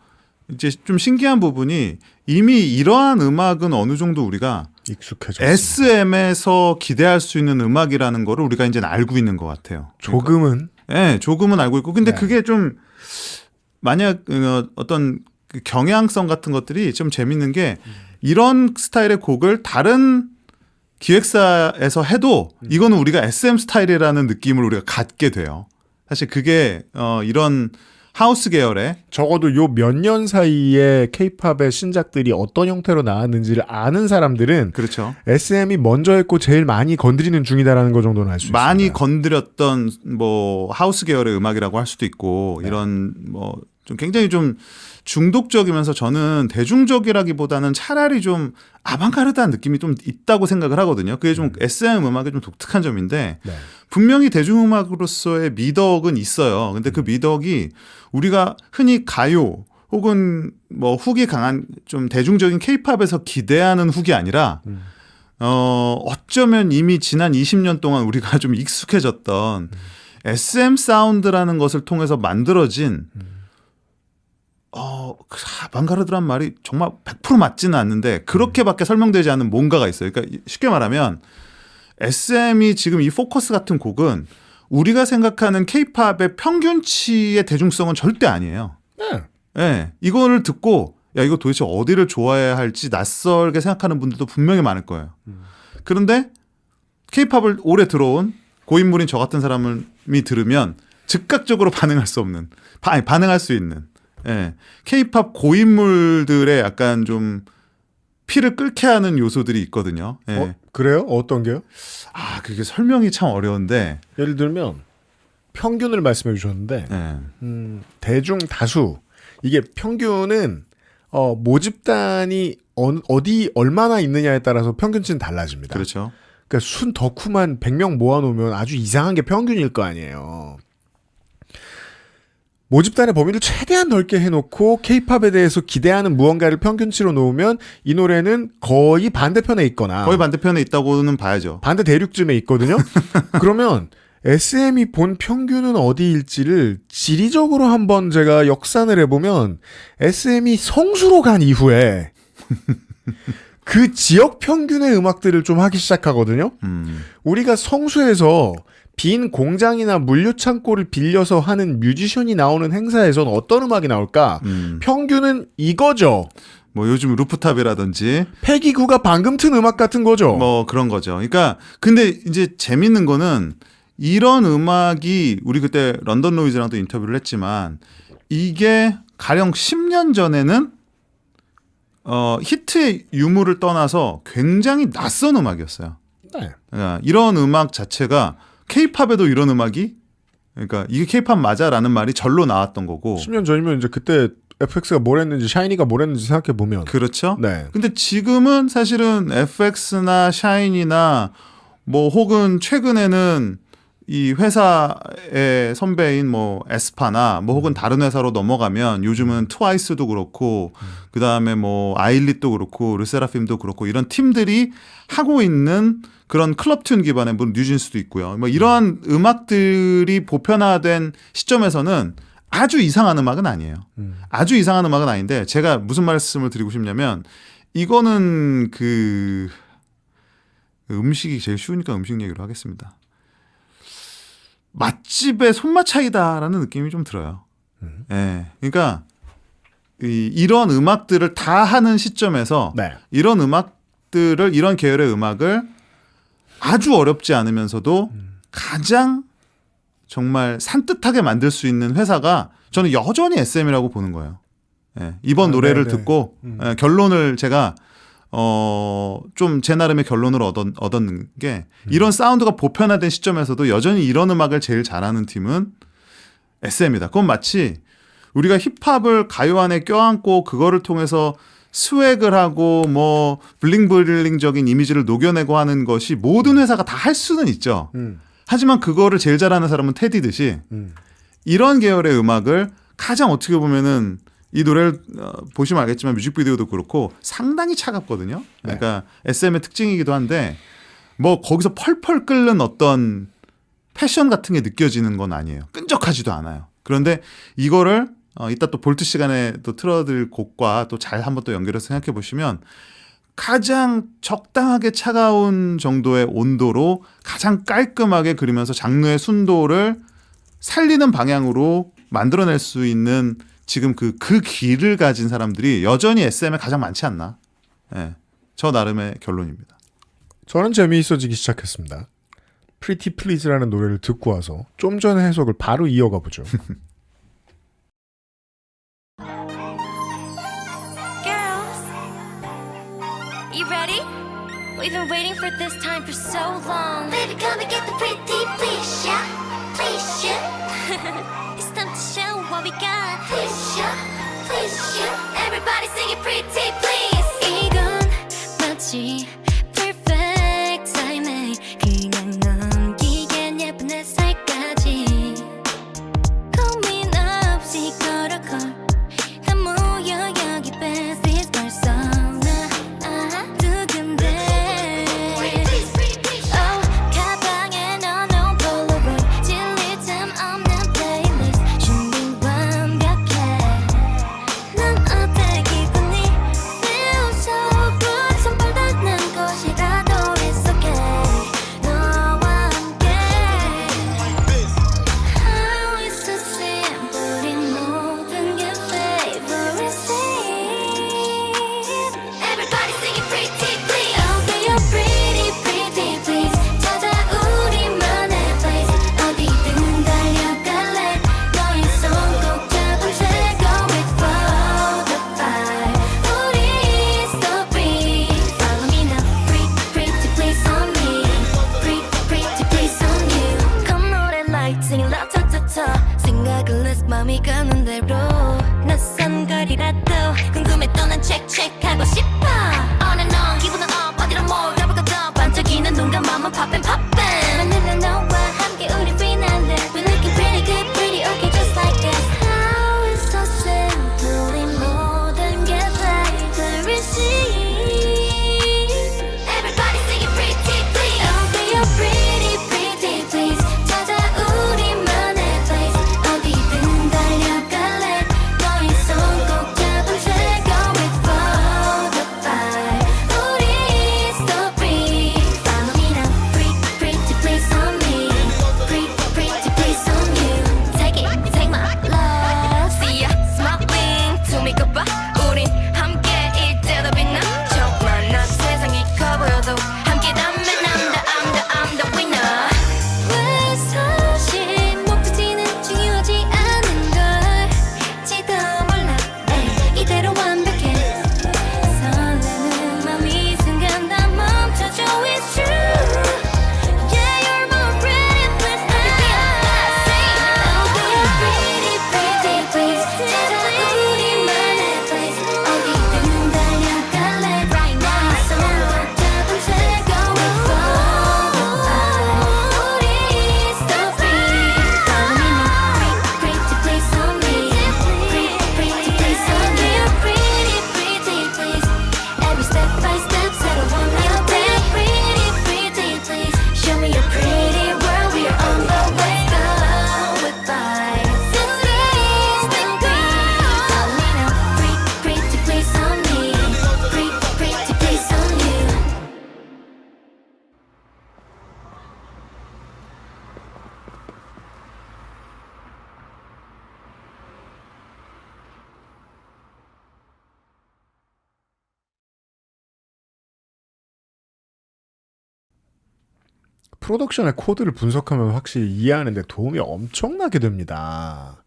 이제 좀 신기한 부분이 이미 이러한 음악은 어느 정도 우리가 익숙해졌습니다. SM에서 기대할 수 있는 음악이라는 거를 우리가 이제 알고 있는 것 같아요. 조금은 네, 조금은 알고 있고, 근데 네. 그게 좀 만약 어떤 그 경향성 같은 것들이 좀 재밌는 게 이런 스타일의 곡을 다른 기획사에서 해도 이거는 우리가 SM 스타일이라는 느낌을 우리가 갖게 돼요. 사실 그게 이런 하우스 계열의 적어도 요 몇 년 사이에 케이팝의 신작들이 어떤 형태로 나왔는지를 아는 사람들은 그렇죠. SM이 먼저 했고 제일 많이 건드리는 중이다라는 거 정도는 알 수 있습니다. 많이 건드렸던 뭐 하우스 계열의 음악이라고 할 수도 있고 이런 뭐 좀 굉장히 좀 중독적이면서 저는 대중적이라기보다는 차라리 좀 아방가르드한 느낌이 좀 있다고 생각을 하거든요. 그게 좀 SM 음악의 좀 독특한 점인데 네. 분명히 대중음악으로서의 미덕은 있어요. 근데 그 미덕이 우리가 흔히 가요 혹은 뭐 훅이 강한 좀 대중적인 케이팝에서 기대하는 훅이 아니라 어쩌면 이미 지난 20년 동안 우리가 좀 익숙해졌던 SM 사운드라는 것을 통해서 만들어진 그 아방가르드란 말이 정말 100% 맞지는 않는데 그렇게밖에 설명되지 않는 뭔가가 있어요. 그러니까 쉽게 말하면 SM이 지금 이 포커스 같은 곡은 우리가 생각하는 케이팝의 평균치의 대중성은 절대 아니에요. 네. 네, 이거를 듣고 야 이거 도대체 어디를 좋아해야 할지 낯설게 생각하는 분들도 분명히 많을 거예요. 그런데 케이팝을 오래 들어온 고인물인 저 같은 사람이 들으면 즉각적으로 반응할 수 없는 반응할 수 있는 케이팝 고인물들의 약간 좀 피를 끓게 하는 요소들이 있거든요. 예. 그래요? 어떤 게요? 그게 설명이 참 어려운데 예를 들면 평균을 말씀해 주셨는데 예. 대중 다수 이게 평균은 모집단이 어디 얼마나 있느냐에 따라서 평균치는 달라집니다. 그렇죠. 그러니까 순 덕후만 100명 모아놓으면 아주 이상한 게 평균일 거 아니에요. 모집단의 범위를 최대한 넓게 해놓고 케이팝에 대해서 기대하는 무언가를 평균치로 놓으면 이 노래는 거의 반대편에 있거나 거의 반대편에 있다고는 봐야죠. 반대 대륙쯤에 있거든요. 그러면 SM이 본 평균은 어디일지를 지리적으로 한번 제가 역산을 해보면 SM이 성수로 간 이후에 그 지역 평균의 음악들을 좀 하기 시작하거든요. 우리가 성수에서 빈 공장이나 물류창고를 빌려서 하는 뮤지션이 나오는 행사에선 어떤 음악이 나올까? 평균은 이거죠. 뭐 요즘 루프탑이라든지 패기구가 방금 튼 음악 같은 거죠. 뭐 그런 거죠. 그러니까 근데 이제 재밌는 거는 이런 음악이 우리 그때 런던 로이즈랑도 인터뷰를 했지만 이게 가령 10년 전에는 히트의 유무를 떠나서 굉장히 낯선 음악이었어요. 네. 그러니까 이런 음악 자체가 케이팝에도 이런 음악이 그러니까 이게 케이팝 맞아라는 말이 절로 나왔던 거고 10년 전이면 이제 그때 FX가 뭘 했는지 샤이니가 뭘 했는지 생각해 보면 그렇죠. 네. 근데 지금은 사실은 FX나 샤이니나 뭐 혹은 최근에는 이 회사의 선배인 뭐 에스파나 뭐 혹은 다른 회사로 넘어가면 요즘은 트와이스도 그렇고 그다음에 뭐 아일릿도 그렇고 르세라핌도 그렇고 이런 팀들이 하고 있는 그런 클럽 튠 기반의 뭐 뉴진스도 있고요. 뭐 이러한 음악들이 보편화된 시점에서는 아주 이상한 음악은 아니에요. 아주 이상한 음악은 아닌데 제가 무슨 말씀을 드리고 싶냐면 이거는 그 음식이 제일 쉬우니까 음식 얘기로 하겠습니다. 맛집의 손맛 차이다라는 느낌이 좀 들어요. 예. 그러니까 이런 음악들을 다 하는 시점에서 네. 이런 음악들을 이런 계열의 음악을 아주 어렵지 않으면서도 가장 정말 산뜻하게 만들 수 있는 회사가 저는 여전히 SM이라고 보는 거예요. 예. 이번 노래를 네네. 듣고 결론을 제가 좀 제 나름의 결론을 얻은 게 이런 사운드가 보편화된 시점에서도 여전히 이런 음악을 제일 잘하는 팀은 SM이다. 그건 마치 우리가 힙합을 가요 안에 껴안고 그거를 통해서 스웩을 하고 뭐 블링블링적인 이미지를 녹여내고 하는 것이 모든 회사가 다 할 수는 있죠. 하지만 그거를 제일 잘하는 사람은 테디듯이 이런 계열의 음악을 가장 어떻게 보면은 이 노래를 보시면 알겠지만 뮤직비디오도 그렇고 상당히 차갑거든요. 그러니까 SM의 특징이기도 한데 뭐 거기서 펄펄 끓는 어떤 패션 같은 게 느껴지는 건 아니에요. 끈적하지도 않아요. 그런데 이거를 이따 또 볼트 시간에 또 틀어드릴 곡과 또 잘 한번 또 연결해서 생각해 보시면 가장 적당하게 차가운 정도의 온도로 가장 깔끔하게 그리면서 장르의 순도를 살리는 방향으로 만들어낼 수 있는 지금 그 길을 가진 사람들이 여전히 SM에 가장 많지 않나. 예, 저 나름의 결론입니다. 저는 재미있어지기 시작했습니다. Pretty Please라는 노래를 듣고 와서 좀 전에 해석을 바로 이어가 보죠. Girls, you ready? We've been waiting for this time for so long. Baby, come and get the pretty please, yeah, please, yeah. It's time to show what we got. Please, yeah, please, yeah. Everybody sing it pretty please. 이건 마치 perfect timing. 그냥 넘기겐 예쁜 햇살까지 고민 없이 걸어걸. 다 모여 여기 besties 벌써 나 두근대. 가방에 넣어놓은 폴로로이드 질릴 틈 없는 플레이리스트 준비 완벽해. 넌 어때 기분이 feel so good. 손발 닿는 곳이라도 it's okay. 너와 함께 How is so simple 이 모든 게 favorite scene. Everybody sing it pretty please. Okay, you're pretty pretty please. 찾아 우리만의 place. 어디든 달려갈래. 너의 손 꼭 잡은 채 go with flow the vibe. 우리 story follow me now. Pretty please on me. Pretty please on you. Come 노래 like singing loud talk talk talk. 생각을 list 맘이 가는 대로. 낯선 거리라도 궁금했던 난 check check 하고 싶어. On and on 기분은 up 어디로 몰아볼까 더 반짝이는 눈과 맘은 poppin' poppin'. 만들어 너와 함께 우리 finale. We looking pretty good pretty okay just like this. How is so simple 이 모든 게 favorite scene. Everybody sing it pretty please. Okay, you're pretty pretty please. 찾아 우리만의 place. 어디든 달려갈래. 너의 손 꼭 잡은 채 go with flow the vibe. 우리 story follow me now. Pretty please on me. Pretty please on you. Take it, take my love. See ya smiling to me goodbye. 우린 함께 이때도 빛나. 정말 난 세상이 커 보여도 함께 담면 I'm the winner. 왜 사실 목적지는 중요하지 않은 걸지도 몰라. 에이, 이대로 완벽해. 설레는 맘 이 순간 다 멈춰줘. It's true. Yeah, you're more pretty please. Okay, you're pretty pretty please. 찾아 우리만의 place. 어디든 달려갈래. Right now. 손 꼭 잡은 채 go with flow the vibe. 우리 story follow me now. Pretty please on me. Pretty please on me. You're pretty please. Every step by step 새로운 your day. Pretty please. Show me your pretty world. We are on the way. Go with vibes. Please don't go. Follow me now. Pretty please on me. Pretty please on you. 프로덕션의 코드를 분석하면 확실히 이해하는 데 도움이 엄청나게 됩니다.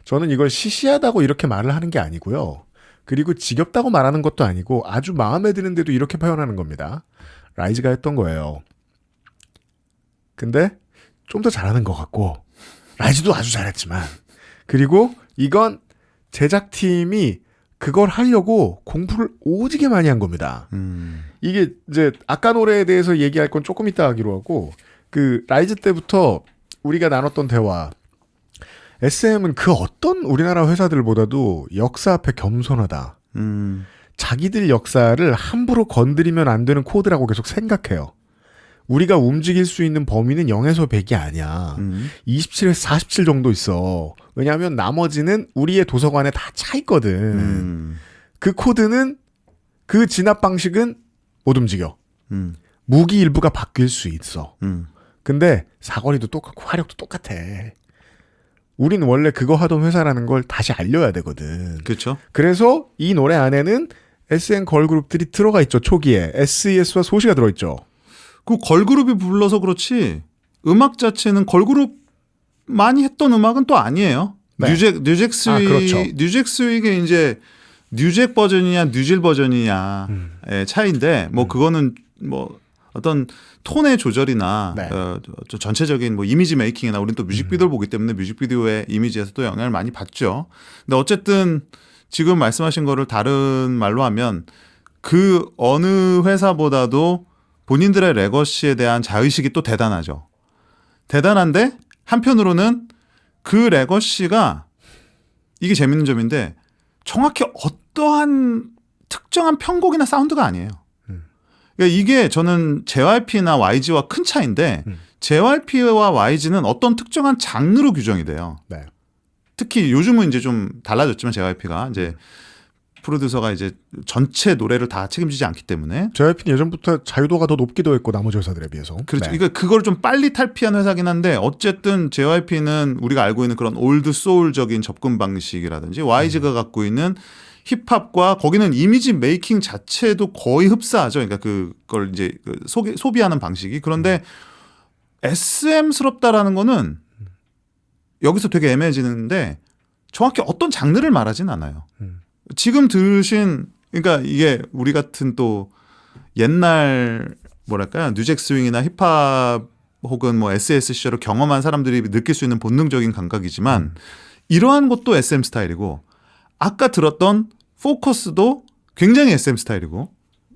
저는 이걸 시시하다고 이렇게 말을 하는 게 아니고요. 그리고 지겹다고 말하는 것도 아니고 아주 마음에 드는데도 이렇게 표현하는 겁니다. 라이즈가 했던 거예요. 근데 좀 더 잘하는 것 같고 라이즈도 아주 잘했지만 그리고 이건 제작팀이 그걸 하려고 공부를 오지게 많이 한 겁니다. 이게 이제 아까 노래에 대해서 얘기할 건 조금 이따 하기로 하고 그 라이즈 때부터 우리가 나눴던 대화 SM은 그 어떤 우리나라 회사들보다도 역사 앞에 겸손하다. 자기들 역사를 함부로 건드리면 안 되는 코드라고 계속 생각해요. 우리가 움직일 수 있는 범위는 0에서 100이 아니야. 27에서 47 정도 있어. 왜냐하면 나머지는 우리의 도서관에 다 차 있거든. 그 코드는 그 진압 방식은 못 움직여. 무기 일부가 바뀔 수 있어. 근데 사거리도 똑같고 화력도 똑같아. 우린 원래 그거 하던 회사라는 걸 다시 알려야 되거든. 그렇죠. 그래서 이 노래 안에는 SM 걸그룹들이 들어가 있죠. 초기에 SES와 소시가 들어있죠. 그 걸그룹이 불러서 그렇지 음악 자체는 걸그룹 많이 했던 음악은 또 아니에요. 네. 뉴잭 스윅, 그렇죠. 뉴잭 스윅의 이제 뉴잭 버전이냐 뉴질 버전이냐의 차이인데 뭐 그거는 뭐 어떤 톤의 조절이나 네. 전체적인 뭐 이미지 메이킹이나 우리는 또 뮤직비디오를 보기 때문에 뮤직비디오의 이미지에서 또 영향을 많이 받죠. 근데 어쨌든 지금 말씀하신 거를 다른 말로 하면 그 어느 회사보다도 본인들의 레거시에 대한 자의식이 또 대단하죠. 대단한데 한편으로는 그 레거시가 이게 재밌는 점인데 정확히 어떠한 특정한 편곡이나 사운드가 아니에요. 그러니까 이게 저는 JYP나 YG와 큰 차이인데 JYP와 YG는 어떤 특정한 장르로 규정이 돼요. 네. 특히 요즘은 이제 좀 달라졌지만 JYP가 이제 프로듀서가 이제 전체 노래를 다 책임지지 않기 때문에 JYP는 예전부터 자유도가 더 높기도 했고 나머지 회사들에 비해서. 그렇죠. 네. 그러니까 그걸 좀 빨리 탈피한 회사긴 한데 어쨌든 JYP는 우리가 알고 있는 그런 올드 소울적인 접근 방식이라든지 YG가 갖고 있는 힙합과 거기는 이미지 메이킹 자체도 거의 흡사하죠. 그러니까 그걸 이제 소비하는 방식이. 그런데 SM스럽다라는 거는 여기서 되게 애매해지는데 정확히 어떤 장르를 말하진 않아요. 지금 들으신 그러니까 이게 우리 같은 또 옛날 뭐랄까요 뉴잭 스윙이나 힙합 혹은 뭐 SES 시절을 경험한 사람들이 느낄 수 있는 본능적인 감각이지만 이러한 것도 SM 스타일이고 아까 들었던 포커스도 굉장히 SM 스타일이고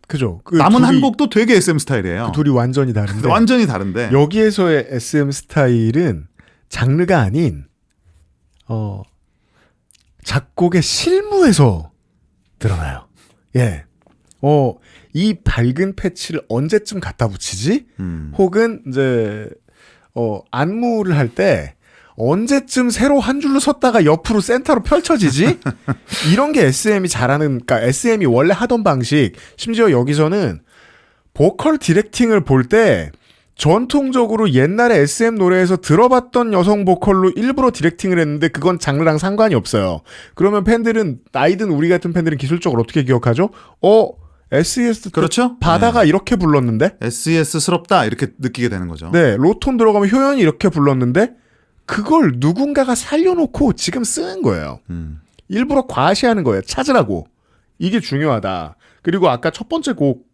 그죠. 그 남은 둘이, 한 곡도 되게 SM 스타일이에요. 그 둘이 완전히 다른데. 완전히 다른데 여기에서의 SM 스타일은 장르가 아닌 작곡의 실무에서 드러나요. 예. 이 밝은 패치를 언제쯤 갖다 붙이지? 혹은 이제 안무를 할 때 언제쯤 새로 한 줄로 섰다가 옆으로 센터로 펼쳐지지? 이런 게 SM이 잘하는, 그러니까 SM이 원래 하던 방식. 심지어 여기서는 보컬 디렉팅을 볼 때 전통적으로 옛날에 SM 노래에서 들어봤던 여성 보컬로 일부러 디렉팅을 했는데 그건 장르랑 상관이 없어요. 그러면 팬들은 나이든 우리 같은 팬들은 기술적으로 어떻게 기억하죠? SES 그렇죠? 바다가 네. 이렇게 불렀는데? SES스럽다 이렇게 느끼게 되는 거죠. 네, 로톤 들어가면 효연이 이렇게 불렀는데 그걸 누군가가 살려놓고 지금 쓰는 거예요. 일부러 과시하는 거예요. 찾으라고. 이게 중요하다. 그리고 아까 첫 번째 곡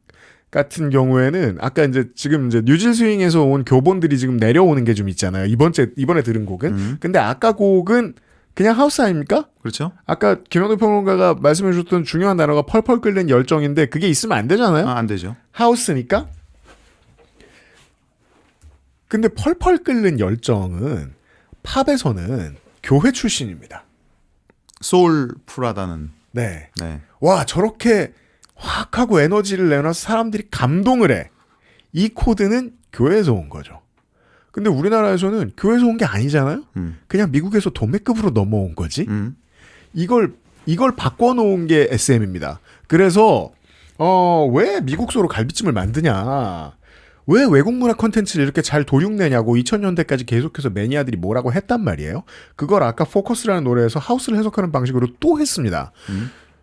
같은 경우에는 아까 지금 뉴질 스윙에서 온 교본들이 지금 내려오는 게 좀 있잖아요. 이번에 들은 곡은. 근데 아까 곡은 그냥 하우스 아닙니까? 그렇죠. 아까 김영도 평론가가 말씀해 주셨던 중요한 단어가 펄펄 끓는 열정인데 그게 있으면 안 되잖아요. 안 되죠. 하우스니까. 근데 펄펄 끓는 열정은 팝에서는 교회 출신입니다. 소울풀하다는. 네. 네. 와, 저렇게 확 하고 에너지를 내놔서 사람들이 감동을 해. 이 코드는 교회에서 온 거죠. 근데 우리나라에서는 교회에서 온 게 아니잖아요? 그냥 미국에서 도매급으로 넘어온 거지? 이걸 바꿔놓은 게 SM입니다. 그래서, 왜 미국소로 갈비찜을 만드냐. 왜 외국 문화 콘텐츠를 이렇게 잘 도륙내냐고 2000년대까지 계속해서 매니아들이 뭐라고 했단 말이에요. 그걸 아까 포커스라는 노래에서 하우스를 해석하는 방식으로 또 했습니다.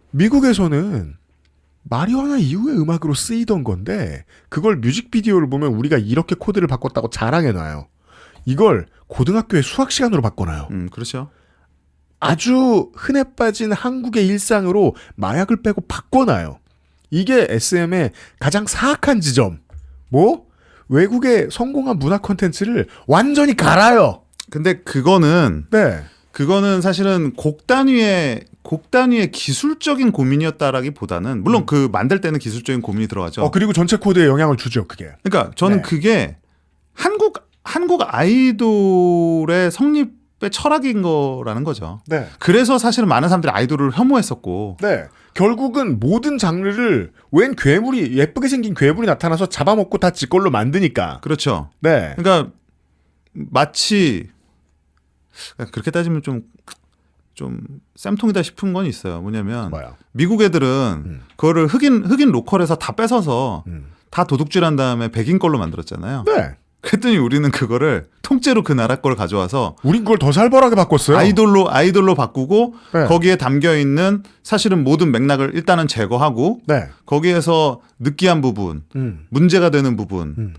미국에서는 마리화나 이후의 음악으로 쓰이던 건데 그걸 뮤직비디오를 보면 우리가 이렇게 코드를 바꿨다고 자랑해놔요. 이걸 고등학교의 수학 시간으로 바꿔놔요. 그렇죠. 아주 흔해 빠진 한국의 일상으로 마약을 빼고 바꿔놔요. 이게 SM의 가장 사악한 지점. 뭐? 외국의 성공한 문화 콘텐츠를 완전히 갈아요. 근데 그거는 네. 사실은 곡 단위의 기술적인 고민이었다라기보다는 물론 그 만들 때는 기술적인 고민이 들어가죠. 그리고 전체 코드에 영향을 주죠, 그게. 그러니까 저는 네. 그게 한국 아이돌의 성립 그룹의 철학인 거라는 거죠. 네. 그래서 사실은 많은 사람들이 아이돌을 혐오했었고 네. 결국은 모든 장르를 웬 괴물이 예쁘게 생긴 괴물이 나타나서 잡아먹고 다 지 걸로 만드니까. 그렇죠. 네. 그러니까 마치 그렇게 따지면 좀 쌤통이다 싶은 건 있어요. 뭐냐면 뭐야? 미국 애들은 그거를 흑인 로컬에서 다 뺏어서 다 도둑질한 다음에 백인 걸로 만들었잖아요. 네. 그랬더니 우리는 그거를 통째로 그 나라 걸 가져와서 우린 그걸 더 살벌하게 바꿨어요. 아이돌로 바꾸고 네. 거기에 담겨 있는 사실은 모든 맥락을 일단은 제거하고 네. 거기에서 느끼한 부분, 문제가 되는 부분,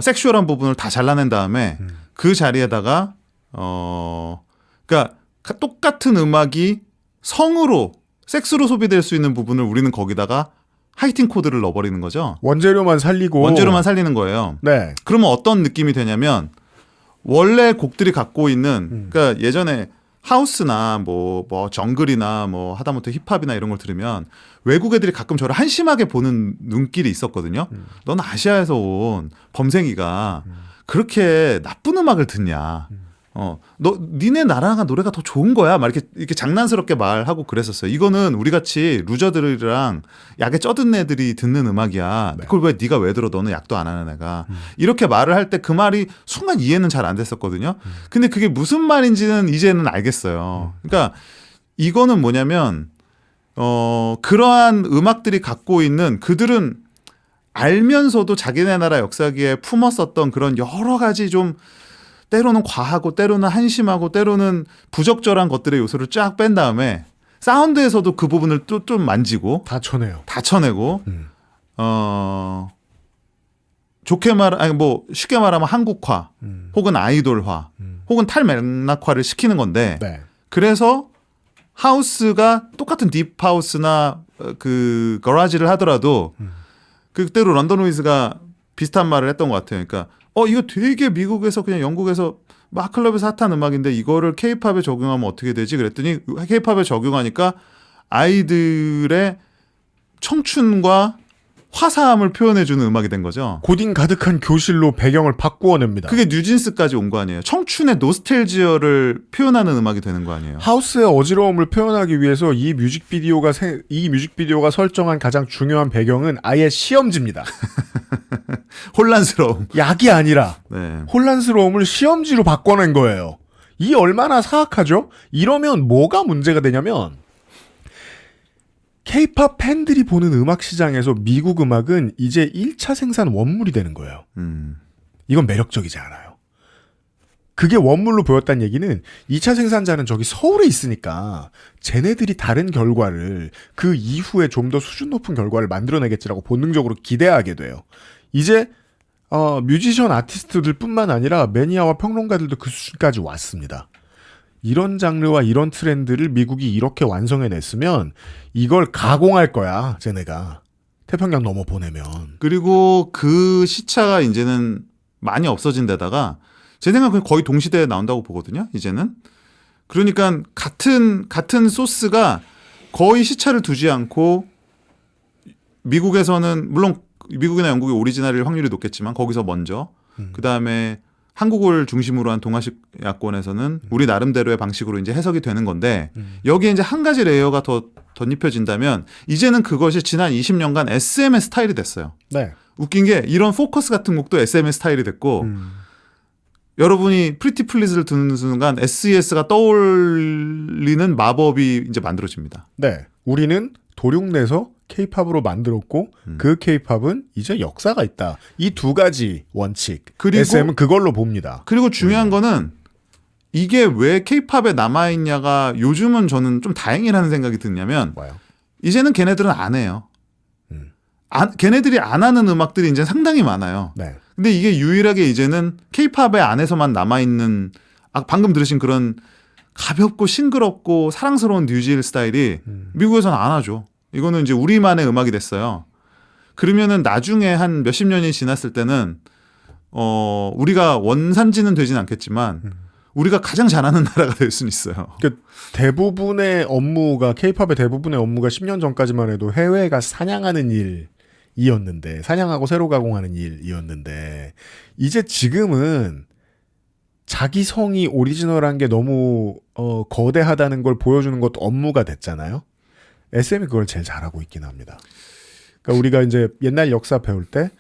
섹슈얼한 부분을 다 잘라낸 다음에 그 자리에다가 그러니까 똑같은 음악이 성으로 섹스로 소비될 수 있는 부분을 우리는 거기다가 하이틴 코드를 넣어버리는 거죠. 원재료만 살리고. 원재료만 살리는 거예요. 네. 그러면 어떤 느낌이 되냐면 원래 곡들이 갖고 있는 그러니까 예전에 하우스나 뭐 정글이나 뭐 하다못해 힙합이나 이런 걸 들으면 외국 애들이 가끔 저를 한심하게 보는 눈길이 있었거든요. 넌 아시아에서 온 범생이가 그렇게 나쁜 음악을 듣냐. 니네 나라가 노래가 더 좋은 거야. 막 이렇게 장난스럽게 말하고 그랬었어요. 이거는 우리 같이 루저들이랑 약에 쩌든 애들이 듣는 음악이야. 그걸 왜 네가 왜 들어? 너는 약도 안 하는 애가. 이렇게 말을 할 때 그 말이 순간 이해는 잘 안 됐었거든요. 근데 그게 무슨 말인지는 이제는 알겠어요. 그러니까 이거는 뭐냐면 그러한 음악들이 갖고 있는 그들은 알면서도 자기네 나라 역사기에 품었었던 그런 여러 가지 좀 때로는 과하고 때로는 한심하고 때로는 부적절한 것들의 요소를 쫙 뺀 다음에 사운드에서도 그 부분을 또 좀 만지고 다 쳐내요. 다 쳐내고 쉽게 말하면 한국화 혹은 아이돌화 혹은 탈맥락화를 시키는 건데 네. 그래서 하우스가 똑같은 딥하우스나 그 거라지를 하더라도 그때로 런던 노이즈가 비슷한 말을 했던 것 같아요. 그러니까 이거 되게 미국에서 그냥 영국에서 막 클럽에서 핫한 음악인데 이거를 케이팝에 적용하면 어떻게 되지? 그랬더니 케이팝에 적용하니까 아이들의 청춘과 화사함을 표현해주는 음악이 된 거죠. 고딩 가득한 교실로 배경을 바꾸어냅니다. 그게 뉴진스까지 온 거 아니에요. 청춘의 노스텔지어를 표현하는 음악이 되는 거 아니에요. 하우스의 어지러움을 표현하기 위해서 이 뮤직비디오가 설정한 가장 중요한 배경은 아예 시험지입니다. 혼란스러움. 약이 아니라 네. 혼란스러움을 시험지로 바꿔낸 거예요. 이 얼마나 사악하죠? 이러면 뭐가 문제가 되냐면 K-팝 팬들이 보는 음악 시장에서 미국 음악은 이제 1차 생산 원물이 되는 거예요. 이건 매력적이지 않아요. 그게 원물로 보였다는 얘기는 2차 생산자는 저기 서울에 있으니까 쟤네들이 다른 결과를 그 이후에 좀 더 수준 높은 결과를 만들어내겠지라고 본능적으로 기대하게 돼요. 이제 뮤지션 아티스트들 뿐만 아니라 매니아와 평론가들도 그 수준까지 왔습니다. 이런 장르와 이런 트렌드를 미국이 이렇게 완성해냈으면 이걸 가공할 거야, 쟤네가. 태평양 넘어 보내면. 그리고 그 시차가 이제는 많이 없어진 데다가 제 생각은 거의 동시대에 나온다고 보거든요. 이제는. 그러니까 같은 소스가 거의 시차를 두지 않고 미국에서는 물론 미국이나 영국의 오리지널일 확률이 높겠지만 거기서 먼저 그다음에 한국을 중심으로 한 동아식 야권에서는 우리 나름대로의 방식으로 이제 해석이 되는 건데 여기에 이제 한 가지 레이어가 더 덧입혀진다면 이제는 그것이 지난 20년간 SM의 스타일이 됐어요. 네. 웃긴 게 이런 포커스 같은 곡도 SM의 스타일이 됐고 여러분이 프리티 플리즈를 듣는 순간 SES가 떠올리는 마법이 이제 만들어집니다. 네. 우리는 도륙내서 K-팝으로 만들었고 그 K-팝은 이제 역사가 있다. 이 두 가지 원칙. 그리고 SM은 그걸로 봅니다. 그리고 중요한 거는 이게 왜 K-팝에 남아있냐가 요즘은 저는 좀 다행이라는 생각이 드냐면 뭐요? 이제는 걔네들은 안 해요. 걔네들이 안 하는 음악들이 이제 상당히 많아요. 네. 근데 이게 유일하게 이제는 K-팝의 안에서만 남아있는 방금 들으신 그런 가볍고 싱그럽고 사랑스러운 뉴질 스타일이 미국에서는 안 하죠. 이거는 이제 우리만의 음악이 됐어요. 그러면은 나중에 한 몇십 년이 지났을 때는 우리가 원산지는 되진 않겠지만 우리가 가장 잘하는 나라가 될 수는 있어요. 그 대부분의 업무가 K-팝의 대부분의 업무가 10년 전까지만 해도 해외가 사냥하는 일이었는데 사냥하고 새로 가공하는 일이었는데 이제 지금은 자기 성이 오리지널한 게 너무 거대하다는 걸 보여주는 것도 업무가 됐잖아요. SM이 그걸 제일 잘하고 있긴 합니다. 그러니까 우리가 이제 옛날 역사 배울 때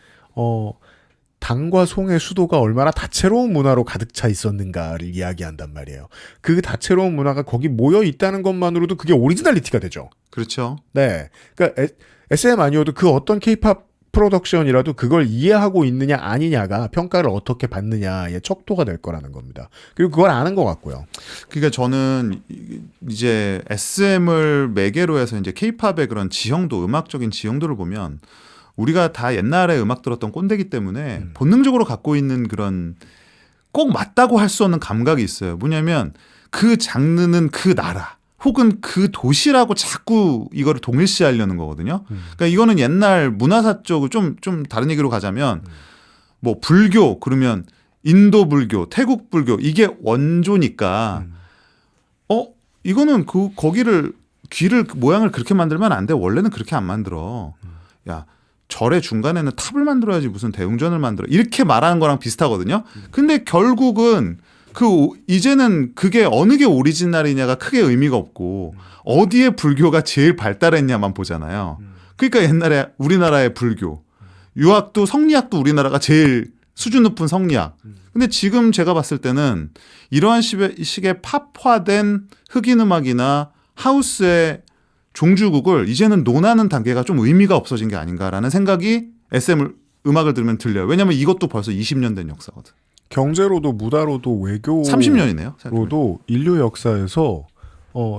당과 송의 수도가 얼마나 다채로운 문화로 가득 차 있었는가를 이야기한단 말이에요. 그 다채로운 문화가 거기 모여 있다는 것만으로도 그게 오리지널리티가 되죠. 그렇죠. 네. 그러니까 SM 아니어도 그 어떤 K-팝 프로덕션이라도 그걸 이해하고 있느냐 아니냐가 평가를 어떻게 받느냐의 척도가 될 거라는 겁니다. 그리고 그걸 아는 것 같고요. 그러니까 저는 이제 SM을 매개로 해서 이제 K-팝의 그런 지형도, 음악적인 지형도를 보면 우리가 다 옛날에 음악 들었던 꼰대기 때문에 본능적으로 갖고 있는 그런 꼭 맞다고 할 수 없는 감각이 있어요. 뭐냐면 그 장르는 그 나라 혹은 그 도시라고 자꾸 이거를 동일시하려는 거거든요. 그러니까 이거는 옛날 문화사 쪽을 좀 다른 얘기로 가자면 뭐 불교 그러면 인도 불교, 태국 불교 이게 원조니까 이거는 거기를 귀를 모양을 그렇게 만들면 안 돼. 원래는 그렇게 안 만들어. 야 절의 중간에는 탑을 만들어야지 무슨 대웅전을 만들어. 이렇게 말하는 거랑 비슷하거든요. 근데 결국은 이제는 그게 어느 게 오리지널이냐가 크게 의미가 없고 어디에 불교가 제일 발달했냐만 보잖아요. 그러니까 옛날에 우리나라의 불교, 유학도 성리학도 우리나라가 제일 수준 높은 성리학. 근데 지금 제가 봤을 때는 이러한 식의 팝화된 흑인 음악이나 하우스의 종주국을 이제는 논하는 단계가 좀 의미가 없어진 게 아닌가라는 생각이 SM 음악을 들으면 들려요. 왜냐하면 이것도 벌써 20년 된 역사거든. 경제로도 무다로도 외교로도 30년이네요. 인류 역사에서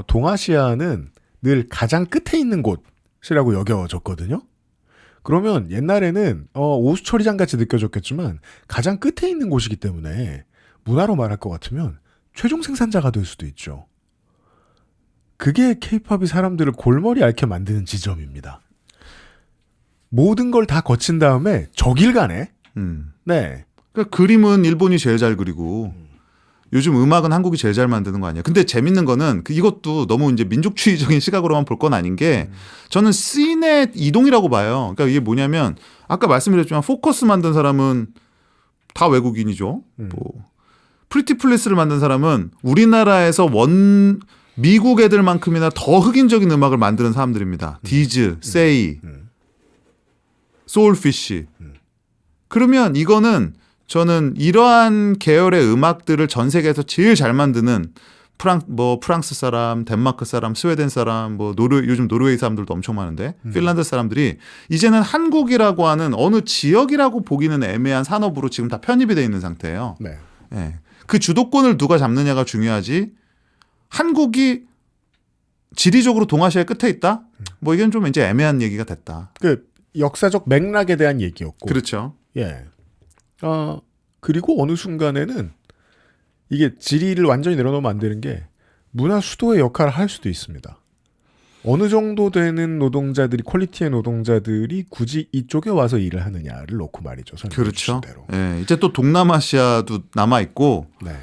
동아시아는 늘 가장 끝에 있는 곳이라고 여겨졌거든요. 그러면 옛날에는 오수처리장 같이 느껴졌겠지만 가장 끝에 있는 곳이기 때문에 문화로 말할 것 같으면 최종 생산자가 될 수도 있죠. 그게 케이팝이 사람들을 골머리 앓게 만드는 지점입니다. 모든 걸 다 거친 다음에 저 길 가네. 네. 그러니까 그림은 일본이 제일 잘 그리고 요즘 음악은 한국이 제일 잘 만드는 거 아니야. 근데 재밌는 거는 이것도 너무 이제 민족주의적인 시각으로만 볼 건 아닌 게 저는 씬의 이동이라고 봐요. 그러니까 이게 뭐냐면 아까 말씀드렸지만 포커스 만든 사람은 다 외국인이죠. 뭐 프리티 플리스를 만든 사람은 우리나라에서 미국 애들만큼이나 더 흑인적인 음악을 만드는 사람들입니다. 디즈, 세이, 소울피쉬. 그러면 이거는 저는 이러한 계열의 음악들을 전 세계에서 제일 잘 만드는 프랑스 사람, 덴마크 사람, 스웨덴 사람, 요즘 노르웨이 사람들도 엄청 많은데 핀란드 사람들이 이제는 한국이라고 하는 어느 지역이라고 보기는 애매한 산업으로 지금 다 편입이 돼 있는 상태예요. 네. 네. 그 주도권을 누가 잡느냐가 중요하지. 한국이 지리적으로 동아시아의 끝에 있다? 뭐 이건 좀 이제 애매한 얘기가 됐다. 그 역사적 맥락에 대한 얘기였고. 그렇죠. 예. 그리고 어느 순간에는 이게 지리를 완전히 내려놓으면 안 되는 게 문화 수도의 역할을 할 수도 있습니다. 어느 정도 되는 노동자들이 퀄리티의 노동자들이 굳이 이쪽에 와서 일을 하느냐를 놓고 말이죠. 그렇죠. 예, 이제 또 동남아시아도 남아 있고 네.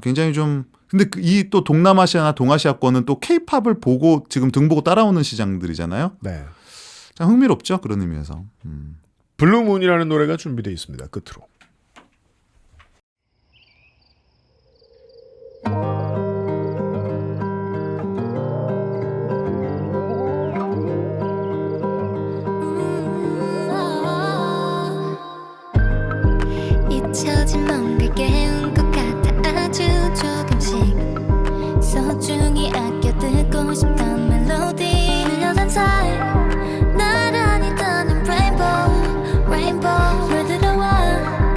굉장히 좀 근데 이 또 동남아시아나 동아시아권은 또 K-팝을 보고 지금 등보고 따라오는 시장들이잖아요. 네. 참 흥미롭죠. 그런 의미에서. 블루문이라는 노래가 준비되어 있습니다. 끝으로. 잊혀진 뭔가 깨운 것 같아 아주 조금씩 소중히 아껴 듣고 싶던 멜로디 흘려간 사이 나란히 떠는 rainbow 물 들어와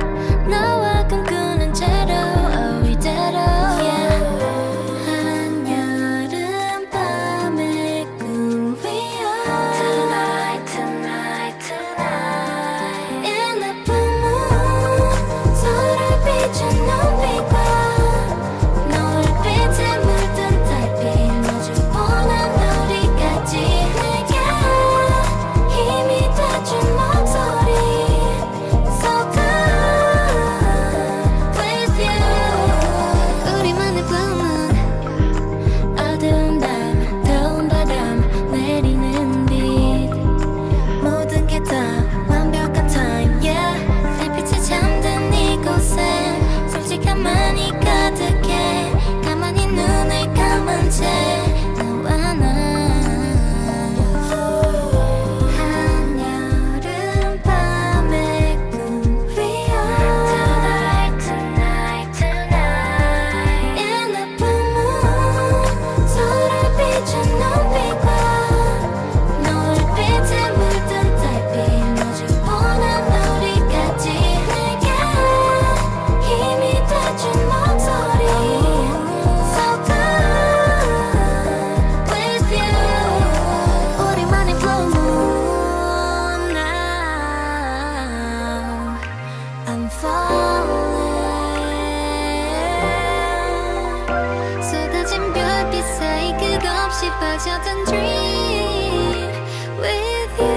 dream with you.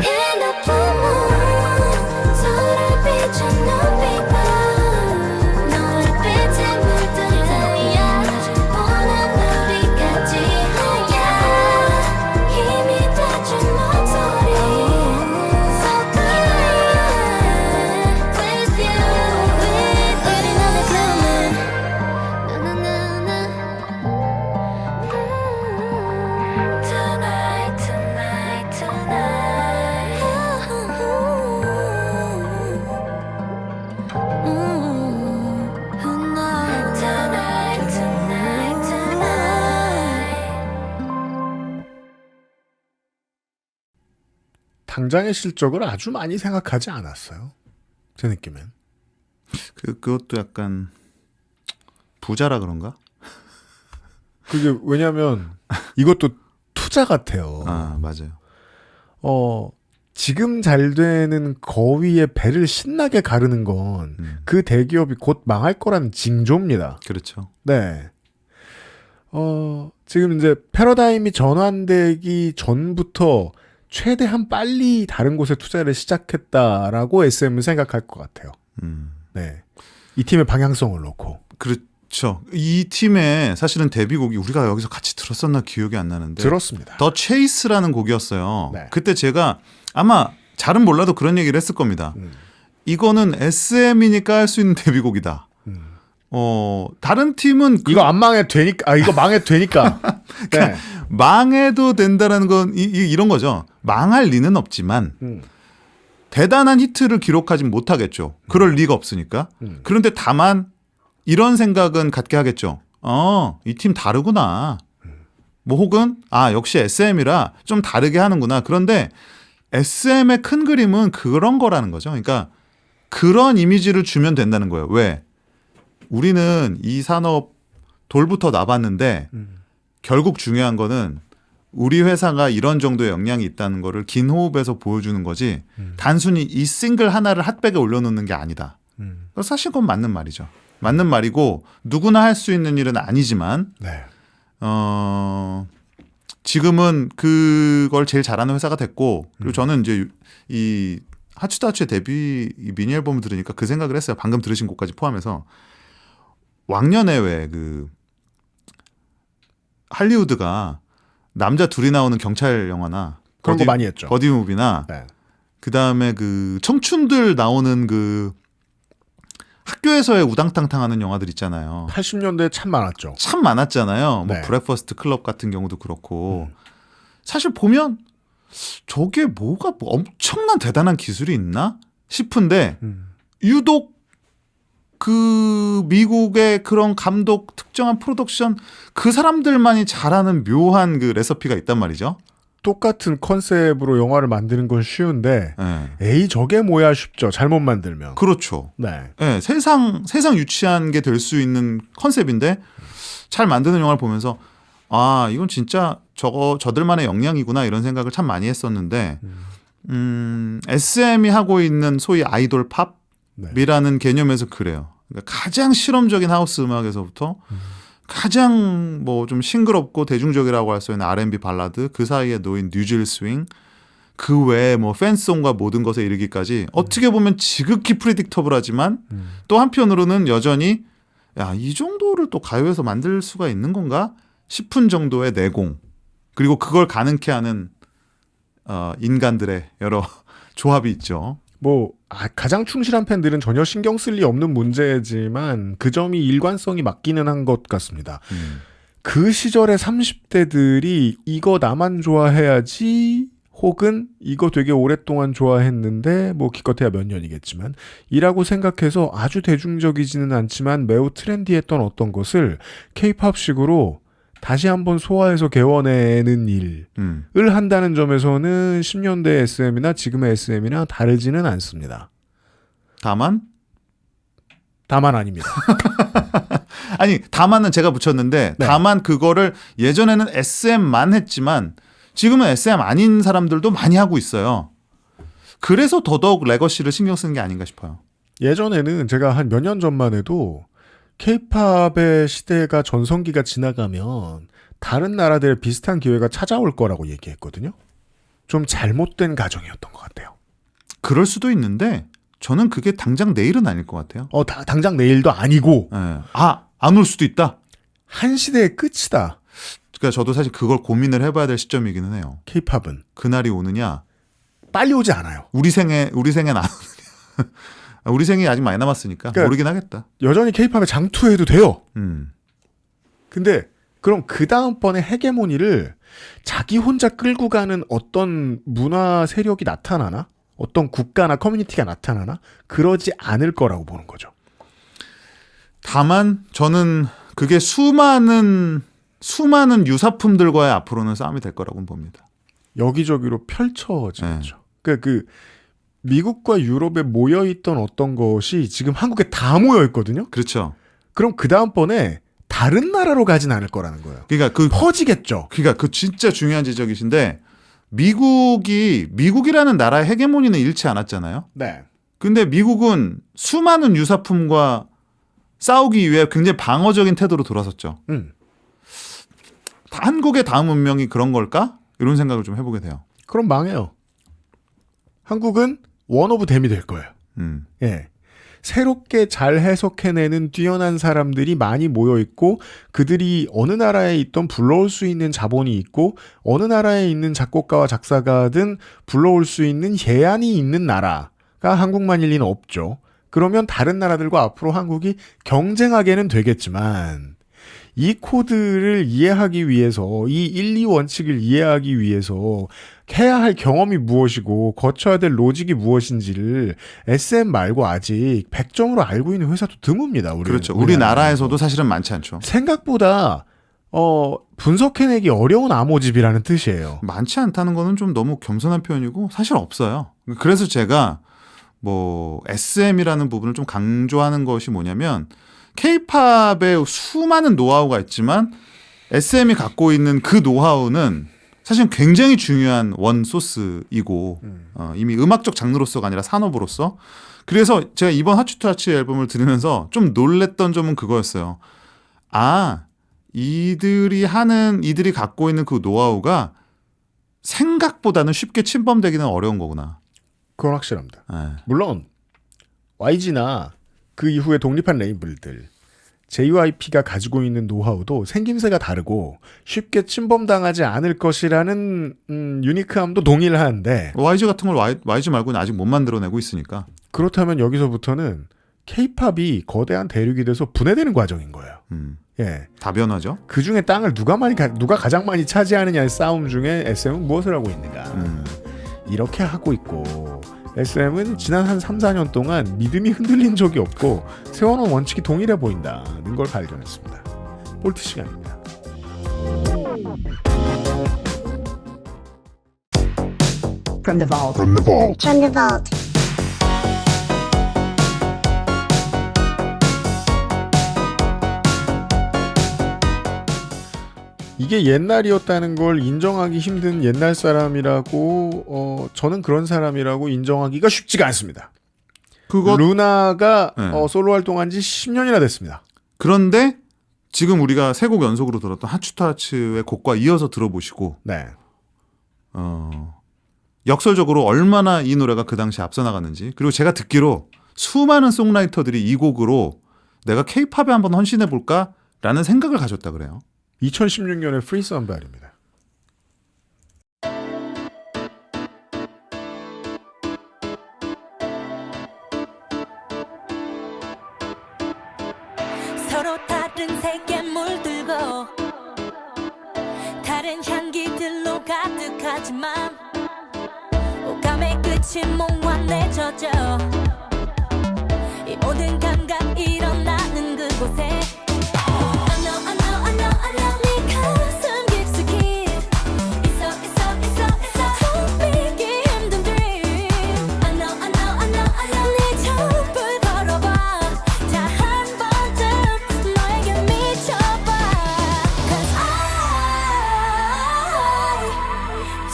In a blue moon, 서로를 비춰놓은 빛밤, 너를 빛에 물든 달이야. 오늘 우리까지 하야. 힘이 돼준 목소리. So clear with you. 우린 on a blue moon. Tonight, tonight, tonight. Who knows? Tonight, tonight, tonight. 당장의 실적을 아주 많이 생각하지 않았어요. 제 느낌엔. 그것도 약간 부자라 그런가? 그게 왜냐면 이것도 투자 같아요. 아 맞아요. 지금 잘 되는 거위의 배를 신나게 가르는 건 그 대기업이 곧 망할 거라는 징조입니다. 그렇죠. 네. 지금 이제 패러다임이 전환되기 전부터 최대한 빨리 다른 곳에 투자를 시작했다라고 SM은 생각할 것 같아요. 네. 이 팀의 방향성을 놓고. 그렇죠. 이 팀의 사실은 데뷔곡이 우리가 여기서 같이 들었었나 기억이 안 나는데 들었습니다. 더 체이스라는 곡이었어요. 네. 그때 제가 아마 잘은 몰라도 그런 얘기를 했을 겁니다. 이거는 SM이니까 할 수 있는 데뷔곡이다. 다른 팀은 이거 안 망해도 되니까, 이거 망해도 되니까. 네. 망해도 된다라는 건 이런 거죠. 망할 리는 없지만 대단한 히트를 기록하진 못하겠죠. 그럴 리가 없으니까. 그런데 다만 이런 생각은 갖게 하겠죠. 이 팀 다르구나. 뭐 혹은 역시 SM이라 좀 다르게 하는구나. 그런데 SM의 큰 그림은 그런 거라는 거죠. 그러니까 그런 이미지를 주면 된다는 거예요. 왜? 우리는 이 산업 돌부터 나봤는데 결국 중요한 거는 우리 회사가 이런 정도의 역량이 있다는 거를 긴 호흡에서 보여주는 거지 단순히 이 싱글 하나를 핫백에 올려놓는 게 아니다. 사실 그건 맞는 말이죠. 맞는 말이고 누구나 할 수 있는 일은 아니지만 네. 지금은 그걸 제일 잘하는 회사가 됐고 그리고 저는 이제 이 하츠다츠의 데뷔 미니 앨범을 들으니까 그 생각을 했어요. 방금 들으신 곡까지 포함해서 왕년에 왜 그 할리우드가 남자 둘이 나오는 경찰 영화나 그런 거 많이 했죠. 버디 무비나 네. 그 다음에 그 청춘들 나오는 그 학교에서의 우당탕탕하는 영화들 있잖아요. 80년대에 참 많았죠. 참 많았잖아요. 네. 뭐 브레퍼스트 클럽 같은 경우도 그렇고 사실 보면 저게 뭐가 뭐 엄청난 대단한 기술이 있나 싶은데 유독 그 미국의 그런 감독 특정한 프로덕션 그 사람들만이 잘하는 묘한 그 레시피가 있단 말이죠. 똑같은 컨셉으로 영화를 만드는 건 쉬운데 네. 에이 저게 뭐야 싶죠. 잘못 만들면. 그렇죠. 네. 네, 세상 유치한 게 될 수 있는 컨셉인데 잘 만드는 영화를 보면서 이건 진짜 저들만의 역량이구나 이런 생각을 참 많이 했었는데 SM이 하고 있는 소위 아이돌 팝이라는 개념에서 그래요. 그러니까 가장 실험적인 하우스 음악에서부터 가장 뭐 좀 싱그럽고 대중적이라고 할 수 있는 R&B 발라드 그 사이에 놓인 뉴질 스윙 그 외에 뭐 팬송과 모든 것에 이르기까지 어떻게 보면 지극히 프리딕터블하지만 또 한편으로는 여전히 이 정도를 또 가요에서 만들 수가 있는 건가 싶은 정도의 내공 그리고 그걸 가능케 하는 인간들의 여러 조합이 있죠. 뭐 가장 충실한 팬들은 전혀 신경 쓸 리 없는 문제지만 그 점이 일관성이 맞기는 한 것 같습니다. 그 시절의 30대들이 이거 나만 좋아해야지 혹은 이거 되게 오랫동안 좋아했는데 뭐 기껏해야 몇 년이겠지만 이라고 생각해서 아주 대중적이지는 않지만 매우 트렌디했던 어떤 것을 케이팝식으로 다시 한번 소화해서 개원해내는 일을 한다는 점에서는 10년대 SM이나 지금의 SM이나 다르지는 않습니다. 다만 아닙니다. 아니 다만은 제가 붙였는데 네. 다만 그거를 예전에는 SM만 했지만 지금은 SM 아닌 사람들도 많이 하고 있어요. 그래서 더더욱 레거시를 신경 쓰는 게 아닌가 싶어요. 예전에는 제가 한 몇 년 전만 해도 케이팝의 시대가 전성기가 지나가면 다른 나라들의 비슷한 기회가 찾아올 거라고 얘기했거든요. 좀 잘못된 가정이었던 것 같아요. 그럴 수도 있는데 저는 그게 당장 내일은 아닐 것 같아요. 당장 내일도 아니고 안 올 수도 있다. 한 시대의 끝이다. 그러니까 저도 사실 그걸 고민을 해봐야 될 시점이기는 해요. 케이팝은 그날이 오느냐, 빨리 오지 않아요. 우리 생엔 안 오느냐. 우리 생이 아직 많이 남았으니까 그러니까 모르긴 하겠다. 여전히 케이팝에 장투해도 돼요. 음. 근데 그럼 그 다음번에 헤게모니를 자기 혼자 끌고 가는 어떤 문화 세력이 나타나나? 어떤 국가나 커뮤니티가 나타나나? 그러지 않을 거라고 보는 거죠. 다만 저는 그게 수많은 유사품들과의 앞으로는 싸움이 될 거라고 봅니다. 여기저기로 펼쳐지죠. 그러니까 미국과 유럽에 모여있던 어떤 것이 지금 한국에 다 모여있거든요. 그렇죠. 그럼 그 다음번에 다른 나라로 가진 않을 거라는 거예요. 그러니까 퍼지겠죠. 그러니까 그 진짜 중요한 지적이신데 미국이라는 나라의 헤게모니는 잃지 않았잖아요. 네. 근데 미국은 수많은 유사품과 싸우기 위해 굉장히 방어적인 태도로 돌아섰죠. 한국의 다음 운명이 그런 걸까? 이런 생각을 좀 해보게 돼요. 그럼 망해요. 한국은 원 오브 댐이 될 거예요. 예. 새롭게 잘 해석해내는 뛰어난 사람들이 많이 모여있고 그들이 어느 나라에 있던 불러올 수 있는 자본이 있고 어느 나라에 있는 작곡가와 작사가든 불러올 수 있는 예안이 있는 나라가 한국만일 리는 없죠. 그러면 다른 나라들과 앞으로 한국이 경쟁하게는 되겠지만 이 코드를 이해하기 위해서 이 1, 2 원칙을 이해하기 위해서 해야 할 경험이 무엇이고 거쳐야 될 로직이 무엇인지를 SM 말고 아직 100점으로 알고 있는 회사도 드뭅니다. 그렇죠. 우리나라에서도 사실은 많지 않죠. 생각보다 분석해내기 어려운 암호집이라는 뜻이에요. 많지 않다는 거는 좀 너무 겸손한 표현이고 사실 없어요. 그래서 제가 SM이라는 부분을 좀 강조하는 것이 뭐냐면 K-팝에 수많은 노하우가 있지만 SM이 갖고 있는 그 노하우는 사실 굉장히 중요한 원 소스이고 이미 음악적 장르로서가 아니라 산업으로서 그래서 제가 이번 하츠투하츠 앨범을 들으면서 좀 놀랬던 점은 그거였어요. 이들이 갖고 있는 그 노하우가 생각보다는 쉽게 침범되기는 어려운 거구나. 그건 확실합니다. 네. 물론 YG나 그 이후에 독립한 레이블들 JYP가 가지고 있는 노하우도 생김새가 다르고 쉽게 침범당하지 않을 것이라는 유니크함도 동의를 하는데 YG 같은 걸 YG 말고는 아직 못 만들어내고 있으니까 그렇다면 여기서부터는 K-팝이 거대한 대륙이 돼서 분해되는 과정인 거예요. 예, 다변화죠. 그 중에 땅을 누가 가장 많이 차지하느냐의 싸움 중에 SM은 무엇을 하고 있는가 이렇게 하고 있고 SM은 지난 한 3, 4년 동안 믿음이 흔들린 적이 없고 세워놓은 원칙이 동일해 보인다는 걸 발견했습니다. 볼트 시간입니다. From the vault. From the vault. From the vault. 이게 옛날이었다는 걸 인정하기 힘든 옛날 사람이라고 저는 그런 사람이라고 인정하기가 쉽지가 않습니다. 루나가 네. 솔로 활동한 지 10년이나 됐습니다. 그런데 지금 우리가 3곡 연속으로 들었던 하츠투하츠의 곡과 이어서 들어보시고 네. 역설적으로 얼마나 이 노래가 그 당시 앞서 나갔는지 그리고 제가 듣기로 수많은 송라이터들이 이 곡으로 내가 K-팝에 한번 헌신해볼까? 라는 생각을 가졌다 그래요. 2016년에 프리 썸바디입니다. 서로 다른 색에 물들고 다른 향기들로 가득하지만 오감의 끝이 몽환에 젖어 이 모든 감각 일어나는 그곳에 네 가슴 깊숙이 있어 숨기기 힘든 dream I know 네 촛불 걸어봐 자 한 번쯤 너에게 미쳐봐 Cause I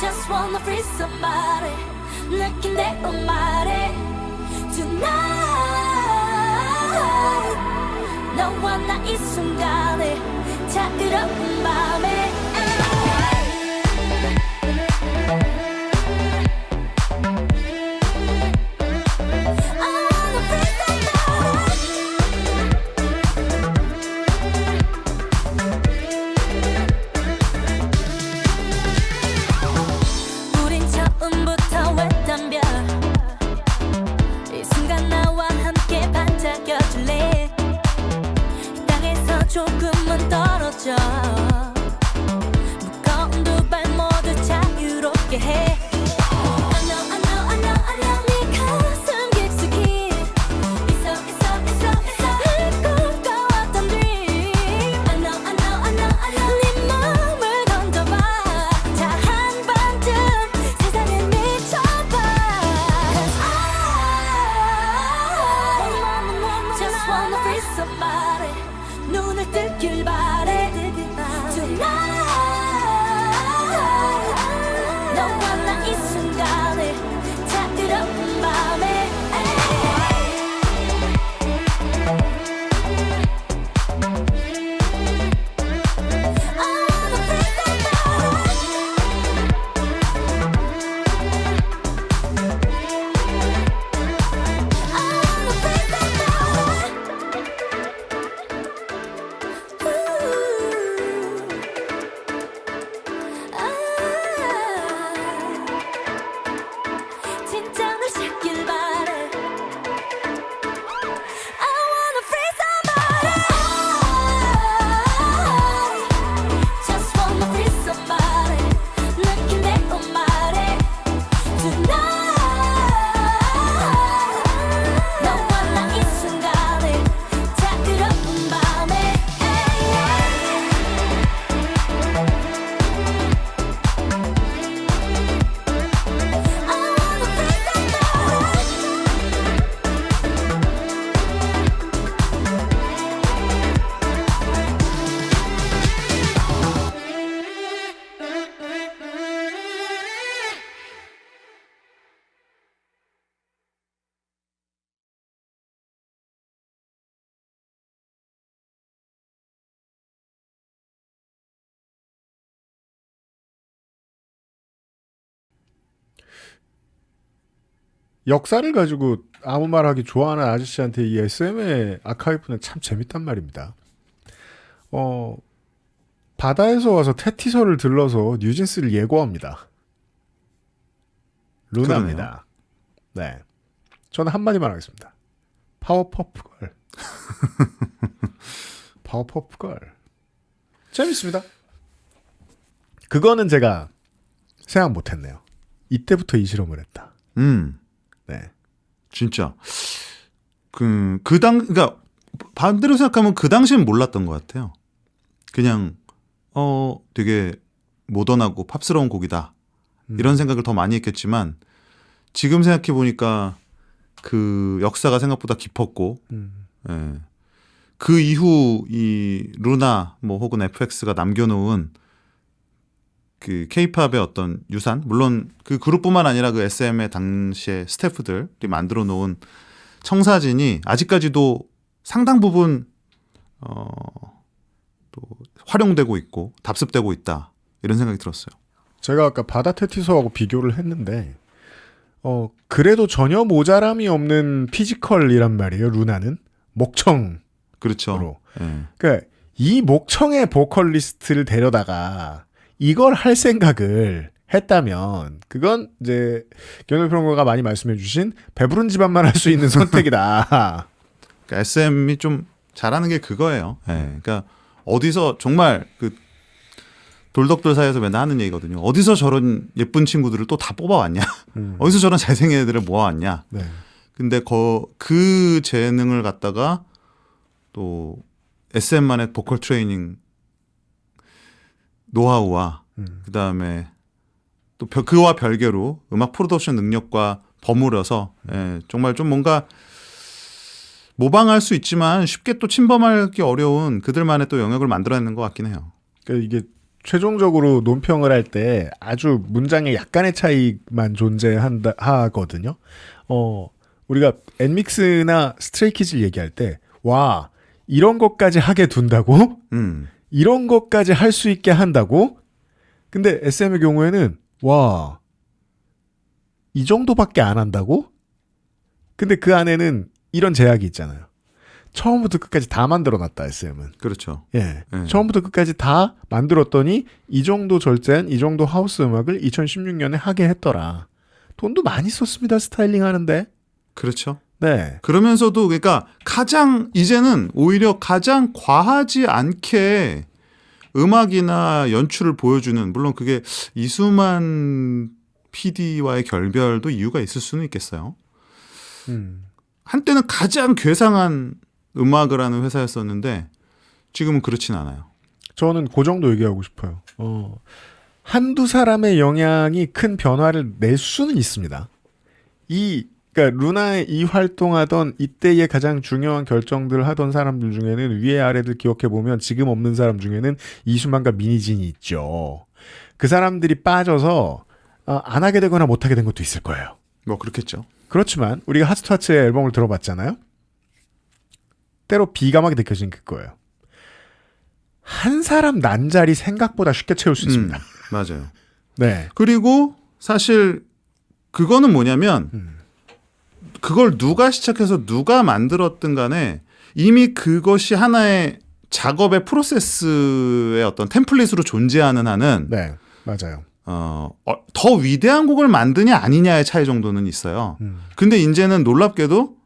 just wanna free somebody 느낀 대로 말해 Tonight 너 너와 나 이 순간에 자유로운 맘에 우린 처음부터 왔던 별 이 순간 나와 함께 반짝여줄래 땅에서 조금은 떨어져 무거운 두 발 모두 자유롭게 해 I know I know I know I know 네 가슴 깊숙이 있어 꿈꿔왔던 dream I know I know I know I know 네 마음을 던져봐 자 한번쯤 세상에 미쳐봐 Cause I just wanna be somebody 눈을 뜨길 바래 Tonight 너와 나 이 순간에 자유로운 맘에 진짜 널 찾길 바래 I wanna free somebody Just wanna free somebody 느낀 대로 말해 Tonight 너와 나 이 순간에 자유로운 밤에 역사를 가지고 아무 말하기 좋아하는 아저씨한테 이 SM의 아카이브는 참 재밌단 말입니다. 바다에서 와서 테티서를 들러서 뉴진스를 예고합니다. 루나입니다. 네. 저는 한마디만 하겠습니다. 파워퍼프걸. 파워퍼프걸. 재밌습니다. 그거는 제가 생각 못했네요. 이때부터 이 실험을 했다. 네. 진짜. 그러니까 반대로 생각하면 그 당시엔 몰랐던 것 같아요. 그냥, 되게 모던하고 팝스러운 곡이다. 이런 생각을 더 많이 했겠지만, 지금 생각해보니까 그 역사가 생각보다 깊었고, 예. 그 이후 이 루나 뭐 혹은 FX가 남겨놓은 그 K-팝의 어떤 유산, 물론 그 그룹뿐만 아니라 그 SM의 당시의 스태프들이 만들어 놓은 청사진이 아직까지도 상당 부분 또 활용되고 있고 답습되고 있다 이런 생각이 들었어요. 제가 아까 바다 테티서하고 비교를 했는데 그래도 전혀 모자람이 없는 피지컬이란 말이에요. 루나는 목청. 그렇죠. 예. 그러니까 이 목청의 보컬리스트를 데려다가 이걸 할 생각을 했다면 그건 이제 견울평론가가 많이 말씀해주신 배부른 집안만 할 수 있는 선택이다. 그러니까 SM이 좀 잘하는 게 그거예요. 예. 그러니까 어디서 정말 그 돌덕들 사이에서 맨날 하는 얘기거든요. 어디서 저런 예쁜 친구들을 또 다 뽑아왔냐? 어디서 저런 잘생긴 애들을 모아왔냐? 네. 근데 그 재능을 갖다가 또 SM만의 보컬 트레이닝 노하우와 그다음에 또 그와 별개로 음악 프로덕션 능력과 버무려서 예, 정말 좀 뭔가 모방할 수 있지만 쉽게 또 침범하기 어려운 그들만의 또 영역을 만들어내는 것 같긴 해요. 그러니까 이게 최종적으로 논평을 할 때 아주 문장에 약간의 차이만 하거든요. 우리가 엔믹스나 스트레이키즈를 얘기할 때 와, 이런 것까지 하게 둔다고? 이런 것까지 할 수 있게 한다고? 근데 SM의 경우에는 와, 이 정도밖에 안 한다고? 근데 그 안에는 이런 제약이 있잖아요. 처음부터 끝까지 다 만들어놨다, SM은. 그렇죠. 예. 처음부터 끝까지 다 만들었더니 이 정도 절제한 이 정도 하우스 음악을 2016년에 하게 했더라. 돈도 많이 썼습니다, 스타일링 하는데. 그렇죠. 네. 그러면서도 그러니까 이제는 오히려 가장 과하지 않게 음악이나 연출을 보여주는, 물론 그게 이수만 PD와의 결별도 이유가 있을 수는 있겠어요. 한때는 가장 괴상한 음악을 하는 회사였었는데 지금은 그렇진 않아요. 저는 그 정도 얘기하고 싶어요. 한두 사람의 영향이 큰 변화를 낼 수는 있습니다. 그러니까 루나의 이 활동하던 이때의 가장 중요한 결정들을 하던 사람들 중에는 위에 아래들 기억해보면 지금 없는 사람 중에는 이수만과 미니진이 있죠. 그 사람들이 빠져서 안 하게 되거나 못 하게 된 것도 있을 거예요. 뭐 그렇겠죠. 그렇지만 우리가 하츠투하츠의 앨범을 들어봤잖아요. 때로 비감하게 느껴지는 그거예요. 한 사람 난자리 생각보다 쉽게 채울 수 있습니다. 맞아요. 네. 그리고 사실 그거는 뭐냐면 그걸 누가 시작해서 누가 만들었든 간에 이미 그것이 하나의 작업의 프로세스의 어떤 템플릿으로 존재하는 한은 네, 맞아요. 더 위대한 곡을 만드냐 아니냐의 차이 정도는 있어요. 근데 이제는 놀랍게도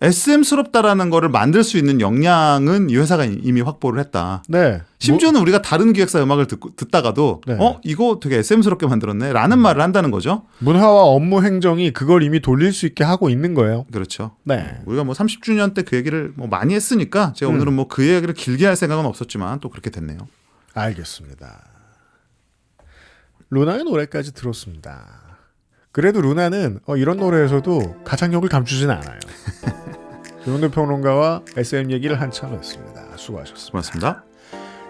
SM스럽다라는 거를 만들 수 있는 역량은 이 회사가 이미 확보를 했다. 네. 심지어는 우리가 다른 기획사 음악을 듣다가도 네. 이거 되게 SM스럽게 만들었네 라는 말을 한다는 거죠. 문화와 업무 행정이 그걸 이미 돌릴 수 있게 하고 있는 거예요. 그렇죠. 네. 우리가 뭐 30주년 때 그 얘기를 뭐 많이 했으니까 제가 오늘은 뭐 그 얘기를 길게 할 생각은 없었지만 또 그렇게 됐네요. 알겠습니다. 루나의 노래까지 들었습니다. 그래도 루나는 이런 노래에서도 가창력을 감추진 않아요. 윤은도 평론가와 SM 얘기를 한참 했습니다. 수고하셨습니다. 고맙습니다.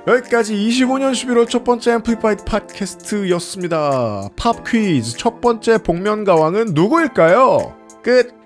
여기까지 25년 11월 첫 번째 앰플리파이드 팟캐스트였습니다. 팝 퀴즈 첫 번째 복면가왕은 누구일까요? 끝!